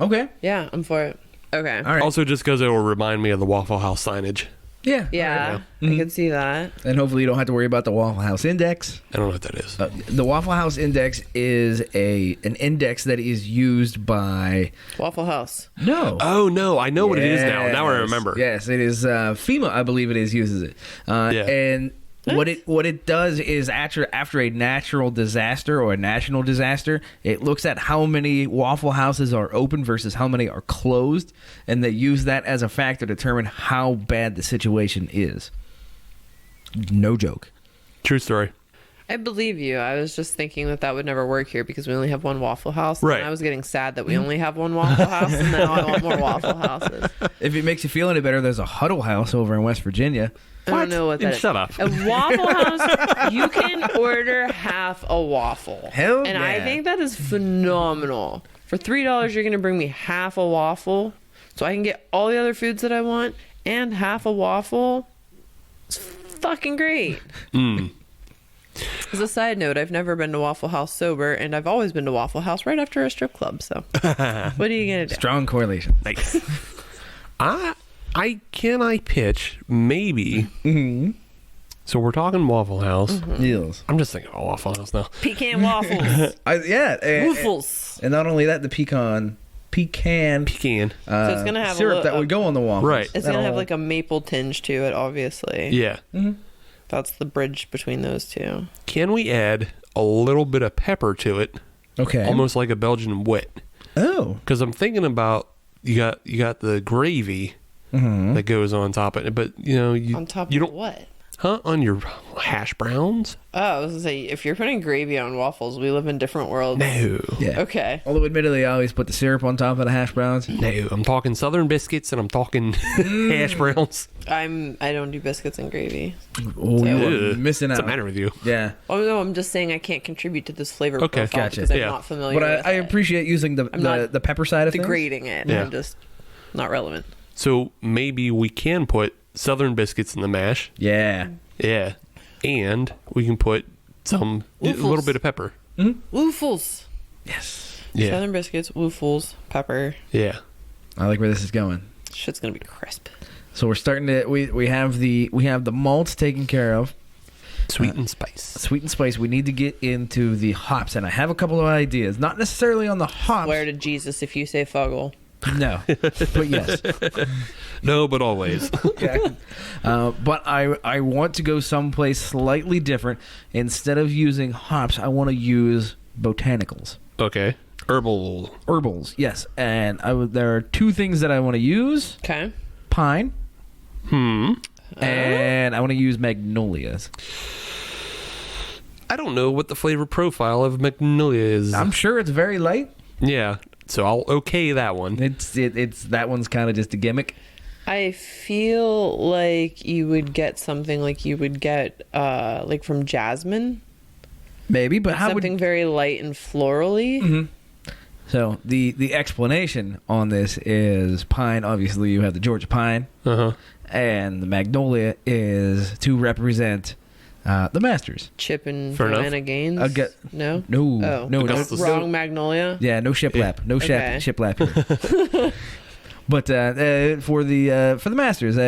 Okay. Yeah, I'm for it. Okay. All right. Also, just because it will remind me of the Waffle House signage. Yeah. Yeah, I can see that. And hopefully you don't have to worry about the Waffle House Index. I don't know what that is. The Waffle House Index is an index that is used by... Waffle House. No. Oh, no. I know what it is now. Now I Yes. remember. Yes, it is FEMA, I believe it is, uses it. And what it does is after a natural disaster or a national disaster, it looks at how many Waffle Houses are open versus how many are closed, and they use that as a factor to determine how bad the situation is. No joke. True story. I believe you. I was just thinking that would never work here because we only have one Waffle House. Right. And I was getting sad that we only have one Waffle House, and now I want more Waffle Houses. If it makes you feel any better, there's a Huddle House over in West Virginia. I don't know what that is. Shut up. A Waffle House, you can order half a waffle. Hell And I yeah. think that is phenomenal. For $3, you're going to bring me half a waffle so I can get all the other foods that I want and half a waffle. It's fucking great. As a side note, I've never been to Waffle House sober, and I've always been to Waffle House right after a strip club. So, what are you going to do? Strong correlation. Nice. I pitch maybe. So we're talking Waffle House. Yes. I'm just thinking about Waffle House now. Pecan waffles. Waffles. And not only that, the pecan Pecan. So it's going to have syrup that would go on the waffles. Right. It's going to have like a maple tinge to it, obviously. Yeah. That's the bridge between those two. Can we add a little bit of pepper to it? Okay. Almost like a Belgian wit. Oh. Because I'm thinking about you got the gravy that goes on top of it, but On top you of don't what? on your hash browns. Oh, I was going to say, if you're putting gravy on waffles, we live in different worlds. No. Yeah. Okay. Although admittedly, I always put the syrup on top of the hash browns. No, I'm talking Southern biscuits and I'm talking hash browns. I don't do biscuits and gravy. Oh, you are Ugh. missing What's out. the matter with you? Yeah. Oh no, I'm just saying I can't contribute to this flavor Okay, profile gotcha. because I'm Yeah. not familiar But with I it. appreciate using not the pepper side of things. degrading it. Yeah. I'm just not relevant. So maybe we can put Southern biscuits in the mash. Yeah. Yeah. And we can put a little bit of pepper. Woofles. Yes. Yeah. Southern biscuits, woofles, pepper. Yeah. I like where this is going. Shit's gonna be crisp. So we're starting to we have the malts taken care of. Sweet and spice. Sweet and spice. We need to get into the hops, and I have a couple of ideas. Not necessarily on the hops. Swear to Jesus if you say fuggle. No, but yes. No, but always. But I want to go someplace slightly different. Instead of using hops, I want to use botanicals. Okay. Herbals, yes. And there are two things that I want to use. Okay. Pine. And I want to use magnolias. I don't know what the flavor profile of magnolia is. I'm sure it's very light. Yeah. So I'll okay that one. It's that one's kind of just a gimmick. I feel like you would get something like you would get like from jasmine. Maybe, but how Something would very light and florally. So the explanation on this is pine. Obviously, you have the Georgia pine, and the magnolia is to represent the Masters. Chip and Fair enough. Joanna Gaines. No, Oh, no, Augustus. wrong Magnolia. yeah, no shiplap, no Okay. shiplap here. But for the Masters,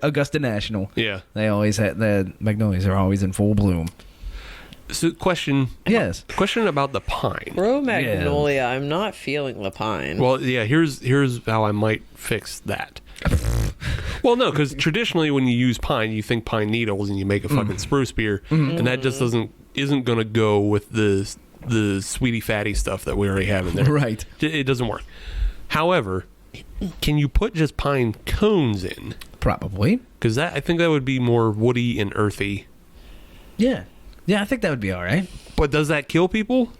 Augusta National, Yeah. they always the magnolias are always in full bloom. So question about the pine. Bro Magnolia, I'm not feeling the pine. Well, yeah, here's how I might fix that. Well, no, because traditionally when you use pine, you think pine needles and you make a fucking spruce beer, and that just isn't going to go with the sweetie fatty stuff that we already have in there. Right. It doesn't work. However, can you put just pine cones in? Probably. Because I think that would be more woody and earthy. Yeah. Yeah, I think that would be all right. But does that kill people?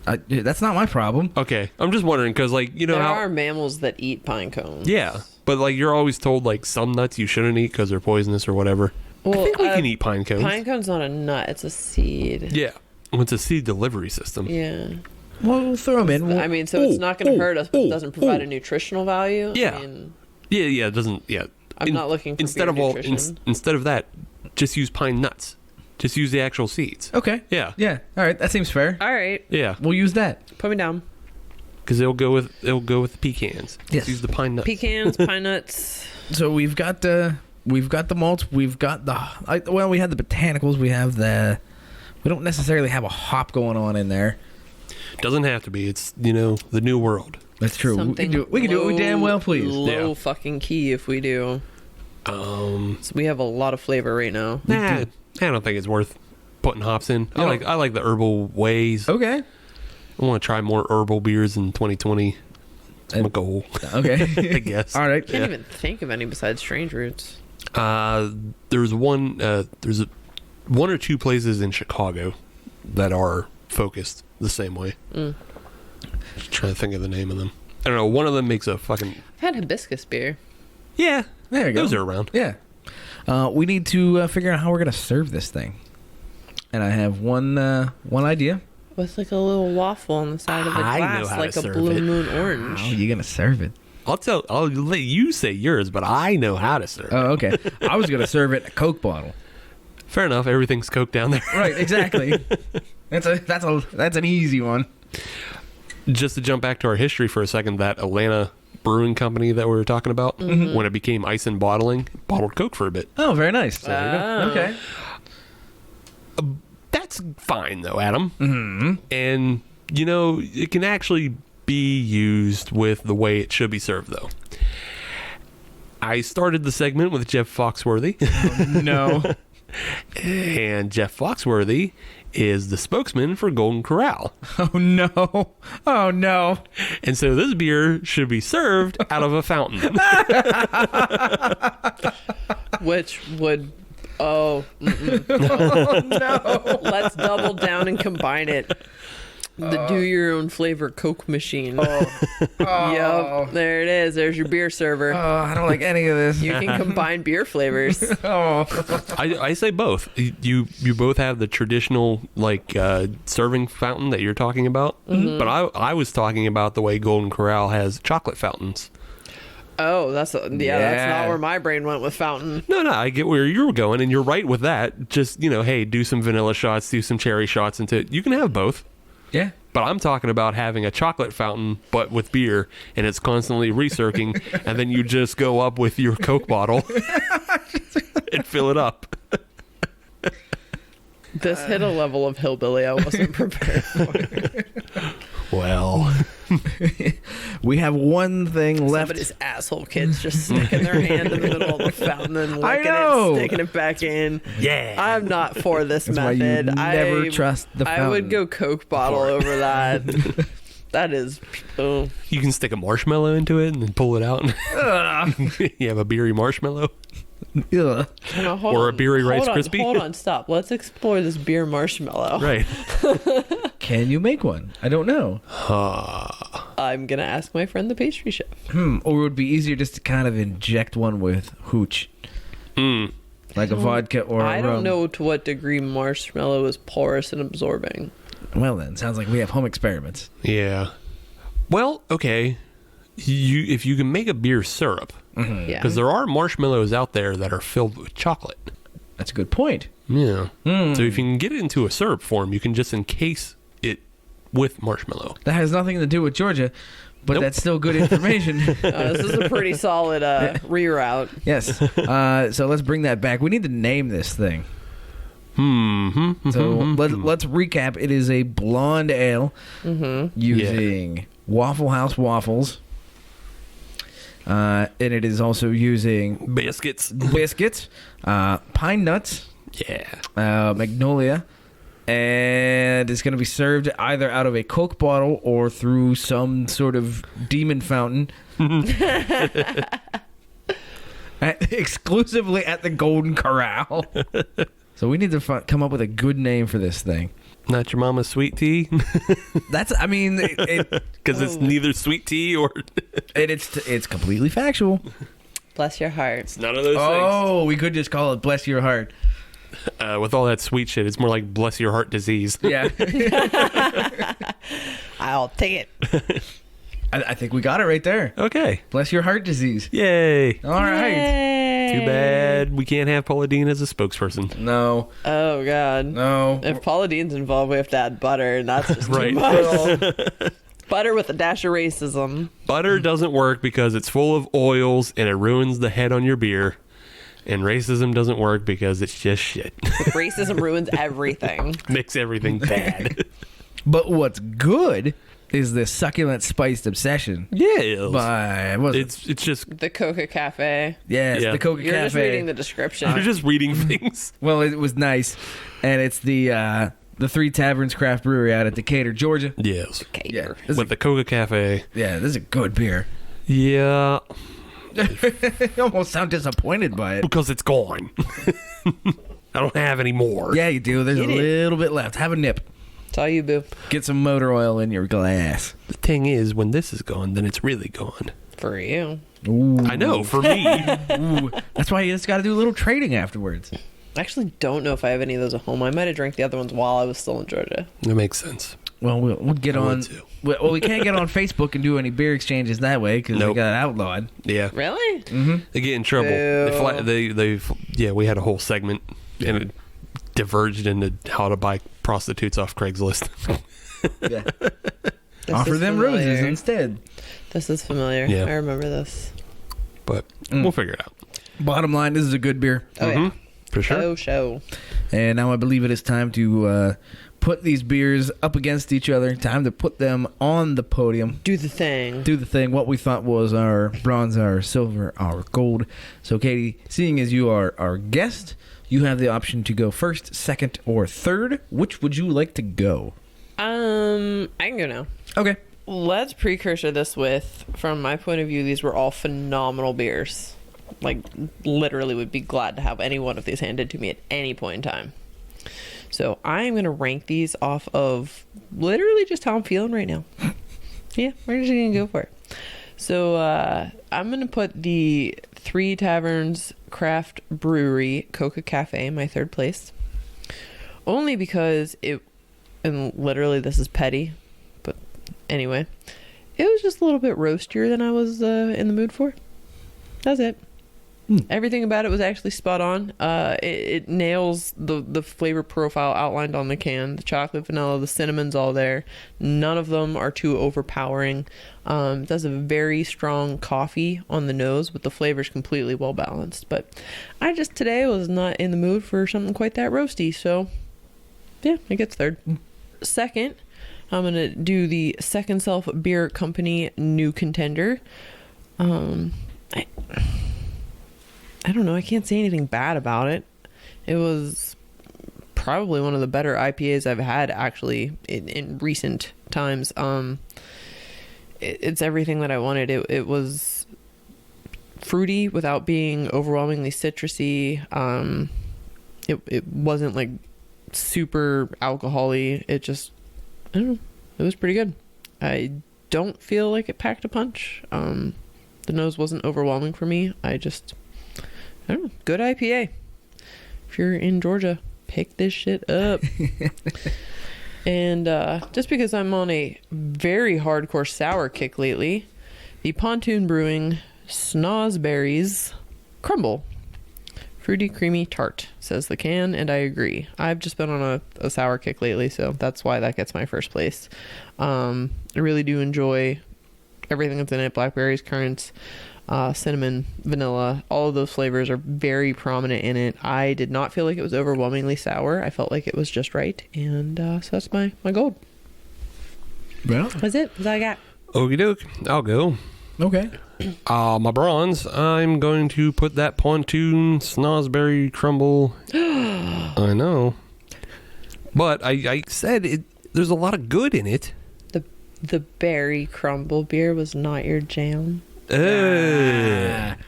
That's not my problem. Okay, I'm just wondering because, like, you know there how are mammals that eat pine cones. yeah, But like you're always told like some nuts you shouldn't eat because they're poisonous or whatever. Well, I think we can eat pine cones. Pine cone's not a nut; it's a seed. Yeah, well, it's a seed delivery system. Yeah. Well, we'll throw them in. I mean, so it's not going to hurt us, but it doesn't provide a nutritional value. Yeah. I mean, Yeah, it doesn't. Yeah, I'm not looking for instead beer of nutrition. instead of that, just use pine nuts. Just use the actual seeds. Okay. Yeah. Yeah. All right. That seems fair. All right, Yeah, We'll use that. put me down. because it'll go with the pecans. Yes. Just use the pine nuts. Pecans, pine nuts. So we've got the malts. We've got we had the botanicals. We have we don't necessarily have a hop going on in there. Doesn't have to be. It's the new world. That's true. Something We can do it. We damn well please. Low Yeah. fucking key if we do. So we have a lot of flavor right now. I don't think it's worth putting hops in. You I like the herbal ways. Okay. I want to try more herbal beers in 2020. It's my goal, Okay. I guess. All right. Can't even think of any besides Strange Roots. There's one. There's one or two places in Chicago that are focused the same way. Just trying to think of the name of them. I don't know. One of them makes a fucking. I've had hibiscus beer. Yeah, There you go. those are around. Yeah. We need to figure out how we're gonna serve this thing. And I have one idea. With like a little waffle on the side of the I know glass, how to like a serve blue it. moon orange. How are you gonna serve it? I'll let you say yours, but I know how to serve. Oh, okay. I was gonna serve it in a Coke bottle. Fair enough. Everything's Coke down there. Right. Exactly. that's an easy one. Just to jump back to our history for a second, that Atlanta brewing company that we were talking about, when it became Ice and Bottling, bottled Coke for a bit. Oh, very nice. There you go. Okay. That's fine though, Adam. Mm-hmm. And it can actually be used with the way it should be served though. I started the segment with Jeff Foxworthy. No. And Jeff Foxworthy is the spokesman for Golden Corral. Oh no. Oh no. And so this beer should be served out of a fountain. Which would no. Let's double down and combine it. The do your own flavor Coke machine. Yep, there it is. There's your beer server. Oh, I don't like any of this. You can combine beer flavors. I say both. You both have the traditional serving fountain that you're talking about, but I was talking about the way Golden Corral has chocolate fountains. Oh, that's not where my brain went with fountain. No, I get where you're going, and you're right with that. Just hey, do some vanilla shots, do some cherry shots into it. You can have both. Yeah. But I'm talking about having a chocolate fountain, but with beer, and it's constantly recircling, and then you just go up with your Coke bottle and fill it up. This hit a level of hillbilly I wasn't prepared for. Well, we have one thing left. Somebody's asshole kids just sticking their hand in the middle of the fountain and licking it, sticking it back in. Yeah. I'm not for this That's method. why you never trust the fountain. I would go Coke bottle over that. That is... Oh. You can stick a marshmallow into it and then pull it out. You have a beery marshmallow. Ugh. No, hold Or on. a beery Rice Krispie. Hold on, stop. Let's explore this beer marshmallow. Right. Can you make one? I don't know. I'm going to ask my friend the pastry chef. Or it would be easier just to kind of inject one with hooch. Like a vodka or a I don't rum. know to what degree marshmallow is porous and absorbing. Well then, sounds like we have home experiments. Yeah. Well, okay. If you can make a beer syrup, Yeah. because there are marshmallows out there that are filled with chocolate. That's a good point. Yeah. So if you can get it into a syrup form, you can just encase it with marshmallow. That has nothing to do with Georgia, but Nope. that's still good information. This is a pretty solid reroute. Yes. So let's bring that back. We need to name this thing. So let's recap. It is a blonde ale using Waffle House waffles. And it is also using Biscuits. pine nuts, magnolia, and it's going to be served either out of a Coke bottle or through some sort of demon fountain. Exclusively at the Golden Corral. So we need to come up with a good name for this thing. Not your mama's sweet tea? That's, I mean, Because it's neither sweet tea or... it's completely factual. Bless your heart. It's none of those Oh, we could just call it Bless Your Heart. things. With all that sweet shit, it's more like bless your heart disease. Yeah. I'll take it. I think we got it right there. Okay. Bless Your Heart disease. Yay. All right. Yay. Too bad we can't have Paula Deen as a spokesperson. No. Oh, God. No. If Paula Dean's involved, we have to add butter, and that's just Right. too much. Butter with a dash of racism. Butter doesn't work because it's full of oils and it ruins the head on your beer. And racism doesn't work because it's just shit. Racism ruins everything. Makes everything bad. But what's good is this succulent spiced obsession. Yeah. By It's just The Coca Cafe. yes, Yeah. the Coca You're Cafe. just reading the description. you're just reading things. Well, it was nice, and it's the Three Taverns Craft Brewery out at Decatur, Georgia. Yes. Yeah, this With the Coca Cafe. this is a good beer. Yeah. You almost sound disappointed by it. Because it's gone. I don't have any more. Yeah, you do. There's a Get it. little bit left. Have a nip. It's all you, boo. Get some motor oil in your glass. The thing is, when this is gone, then it's really gone. For you. Ooh. I know, for me. Ooh. That's why you just got to do a little trading afterwards. I actually don't know if I have any of those at home. I might have drank the other ones while I was still in Georgia. That makes sense. Well, we'll get I would on. too. Well, we can't get on Facebook and do any beer exchanges that way because Nope. we got outlawed. Yeah. Really? They get in trouble. We had a whole segment, and it diverged into how to buy prostitutes off Craigslist. Yeah. This Offer is them familiar. roses instead. This is familiar. Yeah. I remember this. But we'll figure it out. Bottom line, this is a good beer. Oh, yeah. For sure. Oh, show. And now I believe it is time to put these beers up against each other. Time to put them on the podium. Do the thing. Do the thing. What we thought was our bronze, our silver, our gold. So, Katie, seeing as you are our guest, you have the option to go first, second, or third. Which would you like to go? I can go now. Okay. Let's precursor this with, from my point of view, these were all phenomenal beers. Like, literally would be glad to have any one of these handed to me at any point in time. So I'm going to rank these off of literally just how I'm feeling right now. Yeah, we're just going to go for it. So I'm going to put the Three Taverns Craft Brewery Coca Cafe in my third place. Only because it, and literally this is petty, but anyway, it was just a little bit roastier than I was in the mood for. That's it. Everything about it was actually spot on. It nails the flavor profile outlined on the can. The chocolate, vanilla, the cinnamon's all there. None of them are too overpowering. It does a very strong coffee on the nose, but the flavor's completely well balanced. But I just today was not in the mood for something quite that roasty, so yeah, it gets third. Second, I'm gonna do the Second Self Beer Company New Contender. I don't know. I can't say anything bad about it. It was probably one of the better IPAs I've had actually in recent times. It's everything that I wanted. It was fruity without being overwhelmingly citrusy. It wasn't like super alcohol-y. It just, I don't know. It was pretty good. I don't feel like it packed a punch. The nose wasn't overwhelming for me. I don't know. Good IPA. If you're in Georgia, pick this shit up. And just because I'm on a very hardcore sour kick lately, the Pontoon Brewing Snozzberries Crumble. Fruity, creamy, tart, says the can, and I agree. I've just been on a sour kick lately, so that's why that gets my first place. I really do enjoy everything that's in it. Blackberries, currants, cinnamon, vanilla, all of those flavors are very prominent in it. I did not feel like it was overwhelmingly sour. I felt like it was just right, and so that's my gold. Well, That's it. That's all I got. Okie doke. I'll go. okay. My bronze, I'm going to put that Pontoon Snozzberry Crumble. I know. But I said there's a lot of good in it. The berry crumble beer was not your jam. I'm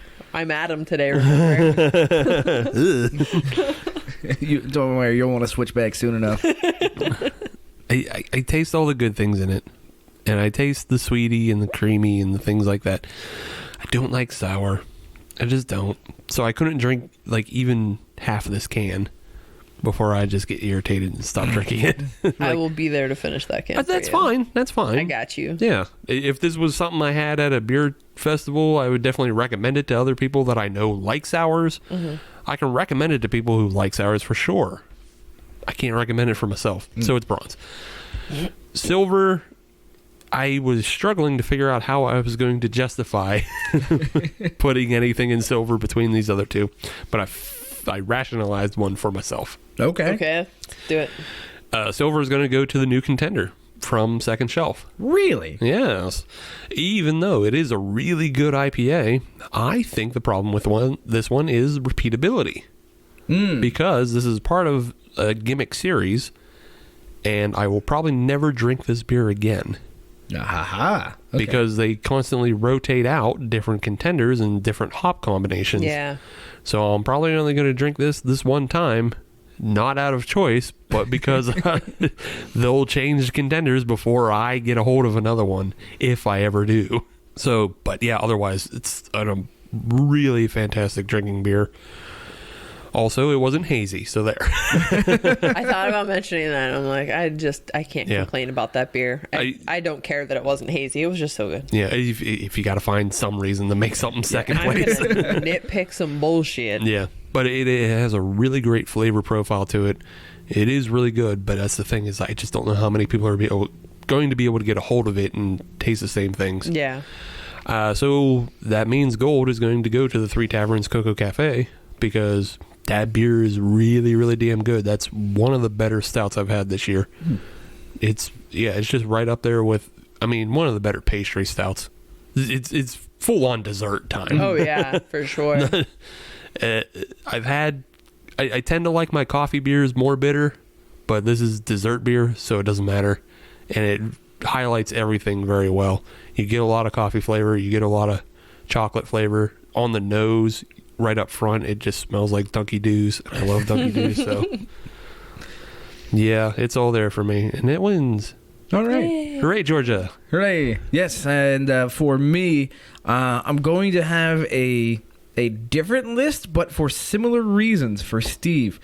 Adam today, remember? Don't worry, you'll want to switch back soon enough. I taste all the good things in it. And I taste the sweetie and the creamy and the things like that. I don't like sour. I just don't. So I couldn't drink like even half of this can before I just get irritated and stop drinking it. I will be there to finish that can. That's fine. That's fine. I got you. Yeah. If this was something I had at a beer festival, I would definitely recommend it to other people that I know like sours. Mm-hmm. I can recommend it to people who like sours for sure. I can't recommend it for myself. So it's bronze. Silver, I was struggling to figure out how I was going to justify putting anything in silver between these other two, but I rationalized one for myself. Okay. Okay, let's do it. Silver is going to go to the new contender from Second Shelf. Really? Yes. Even though it is a really good IPA, I think the problem with this one is repeatability. Because this is part of a gimmick series, and I will probably never drink this beer again. Okay. Because they constantly rotate out different contenders and different hop combinations. Yeah. So I'm probably only going to drink this one time, not out of choice, but because they'll change contenders before I get a hold of another one, if I ever do. So, but yeah, otherwise, it's a really fantastic drinking beer. Also, it wasn't hazy, so there. I thought about mentioning that. I'm like, I can't complain about that beer. I don't care that it wasn't hazy. It was just so good. Yeah, if you got to find some reason to make something second I'm place. gonna nitpick some bullshit. Yeah, but it has a really great flavor profile to it. It is really good, but that's the thing is I just don't know how many people are going to be able to get a hold of it and taste the same things. Yeah. So that means gold is going to go to the Three Taverns Cocoa Cafe because that beer is really, really damn good. That's one of the better stouts I've had this year. It's just right up there with, one of the better pastry stouts. It's full on dessert time. Oh yeah, for sure. I tend to like my coffee beers more bitter, but this is dessert beer, so it doesn't matter. And it highlights everything very well. You get a lot of coffee flavor, you get a lot of chocolate flavor on the nose. Right up front, it just smells like Dunky Doos. I love Dunky Doos, so yeah, it's all there for me, and it wins. All right. Yay. Hooray, Georgia. Hooray. Yes, and for me, I'm going to have a different list, but for similar reasons for Steve.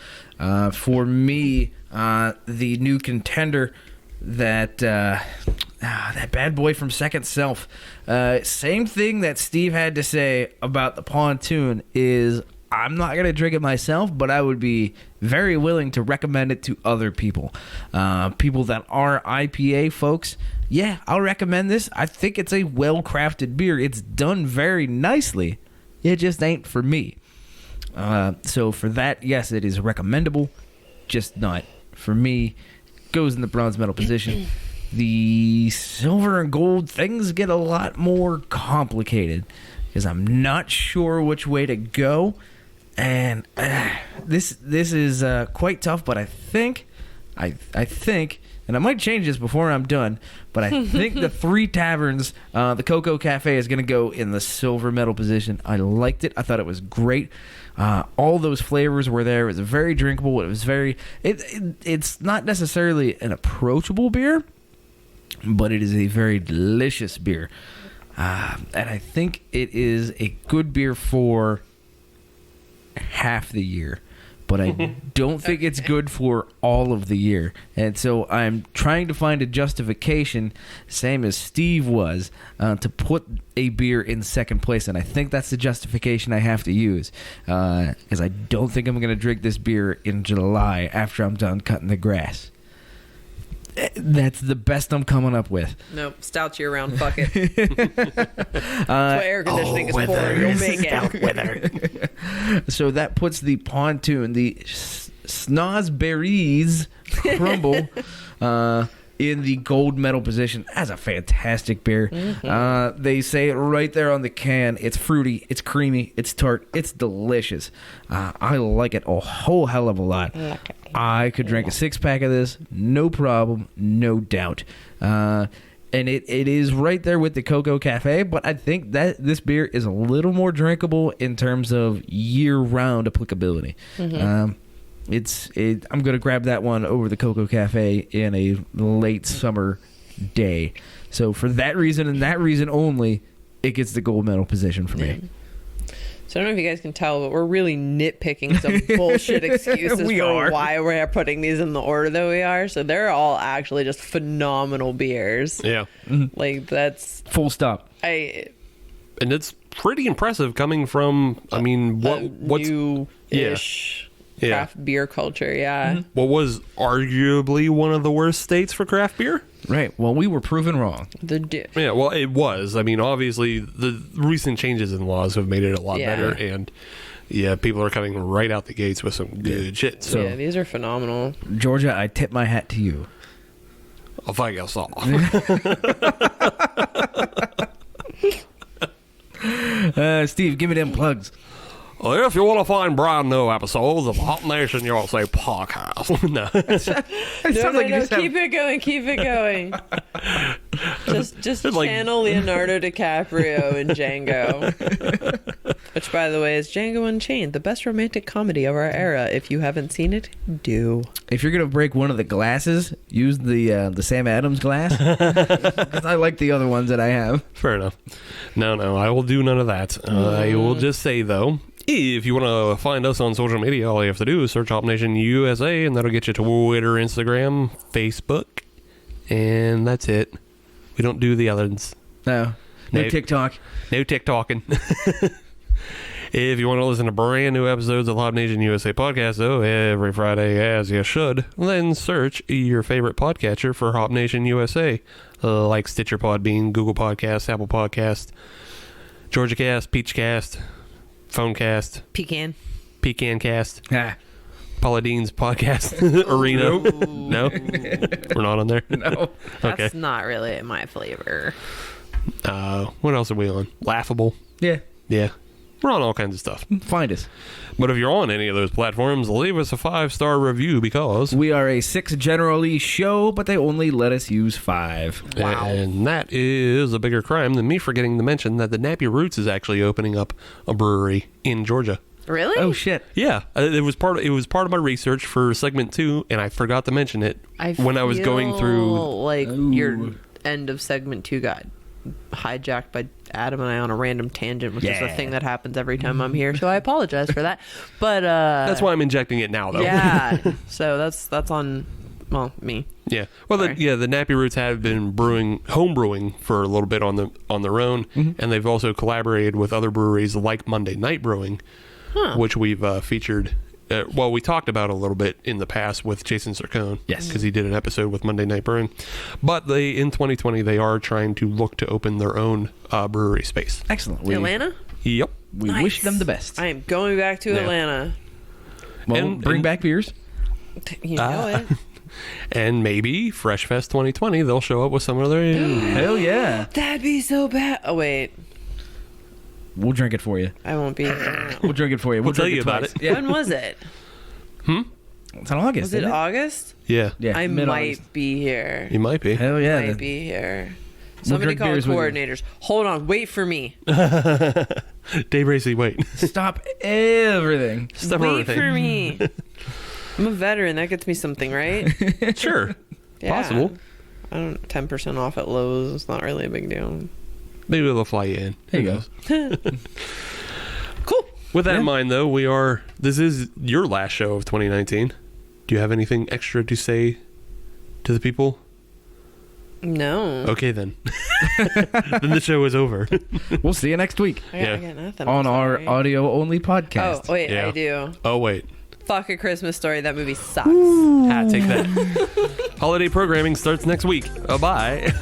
For me, the new contender, that bad boy from Second Self. Same thing that Steve had to say about the pontoon is I'm not going to drink it myself, but I would be very willing to recommend it to other people. People that are IPA folks, yeah, I'll recommend this. I think it's a well-crafted beer. It's done very nicely. It just ain't for me. So for that, yes, it is recommendable, just not for me. Goes in the bronze medal position. The silver and gold things get a lot more complicated because I'm not sure which way to go, and this is quite tough. But I think, and I might change this before I'm done, but I think the Three Taverns, the Cocoa Cafe, is going to go in the silver medal position. I liked it. I thought it was great. All those flavors were there. It was very drinkable. It was very. It's not necessarily an approachable beer, but it is a very delicious beer, and I think it is a good beer for half the year. But I don't think it's good for all of the year. And so I'm trying to find a justification, same as Steve was, to put a beer in second place. And I think that's the justification I have to use. Because I don't think I'm going to drink this beer in July after I'm done cutting the grass. That's the best I'm coming up with. Nope, stouts year round. Fuck it. That's what air conditioning is for. You'll make it. So that puts the pontoon, the Snozberries Crumble, in the gold medal position. That's a fantastic beer. Mm-hmm. They say it right there on the can. It's fruity, it's creamy, it's tart, it's delicious. I like it a whole hell of a lot. I could drink a 6-pack of this, no problem, no doubt. And it is right there with the Cocoa Cafe, but I think that this beer is a little more drinkable in terms of year-round applicability. Mm-hmm. I'm going to grab that one over the Cocoa Cafe in a late summer day. So for that reason and that reason only, it gets the gold medal position for me. So I don't know if you guys can tell, but we're really nitpicking some bullshit excuses for why we're putting these in the order that we are. So they're all actually just phenomenal beers. Yeah. Like, that's... Full stop. And it's pretty impressive coming from, I mean, what's... new-ish craft beer culture, What was arguably one of the worst states for craft beer? Right. Well, we were proven wrong. Yeah, well, it was. I mean, obviously, the recent changes in laws have made it a lot better, and people are coming right out the gates with some good shit. So yeah, these are phenomenal. Georgia, I tip my hat to you. I'll fight us all. Steve, give me them plugs. If you want to find brand new episodes of Hop Nation USA podcast, no. Keep it going. Just channel Leonardo DiCaprio in Django, which, by the way, is Django Unchained, the best romantic comedy of our era. If you haven't seen it, do. If you're gonna break one of the glasses, use the Sam Adams glass, because I like the other ones that I have. Fair enough. No, I will do none of that. I will just say, though, if you want to find us on social media, all you have to do is search Hop Nation USA, and that'll get you to Twitter, Instagram, Facebook, and that's it. We don't do the others. No TikTok. No TikToking. If you want to listen to brand new episodes of Hop Nation USA podcast, though, every Friday, as you should, then search your favorite podcatcher for Hop Nation USA, like Stitcher, Podbean, Google Podcasts, Apple Podcasts, Georgia Cast, Peach Cast, Phonecast, Pecan Cast, Paula Dean's podcast, Arena. No, we're not on there. No, that's not really my flavor. What else are we on? Laughable. Yeah. We're on all kinds of stuff. Find us. But if you're on any of those platforms, leave us a 5-star review, because we are a 6 generally show, but they only let us use 5. Wow. And that is a bigger crime than me forgetting to mention that the Nappy Roots is actually opening up a brewery in Georgia. Really? Oh shit! Yeah, it was part of my research for segment 2, and I forgot to mention it when I was going through. Like your end of segment 2 got hijacked by Adam and I on a random tangent, which is a thing that happens every time I'm here. So I apologize for that. But that's why I'm injecting it now, though. Yeah. So that's on me. Yeah. Well, the Nappy Roots have been home brewing for a little bit on their own, and they've also collaborated with other breweries like Monday Night Brewing, which we've featured. We talked about a little bit in the past with Jason Sircone. Yes. Because he did an episode with Monday Night Brewing. But in 2020, they are trying to look to open their own brewery space. Excellent. Atlanta? Yep. We wish them the best. I am going back to Atlanta. Well, bring back beers. You know it. And maybe Fresh Fest 2020, they'll show up with some of their... Hell yeah. That'd be so bad. Oh, wait. We'll drink it for you. I won't be here. We'll drink it for you. We'll tell you about it. Yeah. When was it? It's in August. Was it August? Yeah. I might be here. You might be. Hell yeah. Might be here. Somebody call the coordinators. Hold on. Wait for me. Dave Racy, wait. Stop everything. Wait for me. I'm a veteran. That gets me something, right? Sure. Yeah. Possible. 10% off at Lowe's. It's not really a big deal. Maybe they'll fly you in. There you go. Cool. With that in mind, though, this is your last show of 2019. Do you have anything extra to say to the people? No. Okay, then. Then the show is over. We'll see you next week. I got nothing. On our audio-only podcast. Oh, wait, I do. Oh, wait. Fuck A Christmas Story. That movie sucks. Take that. Holiday programming starts next week. Bye.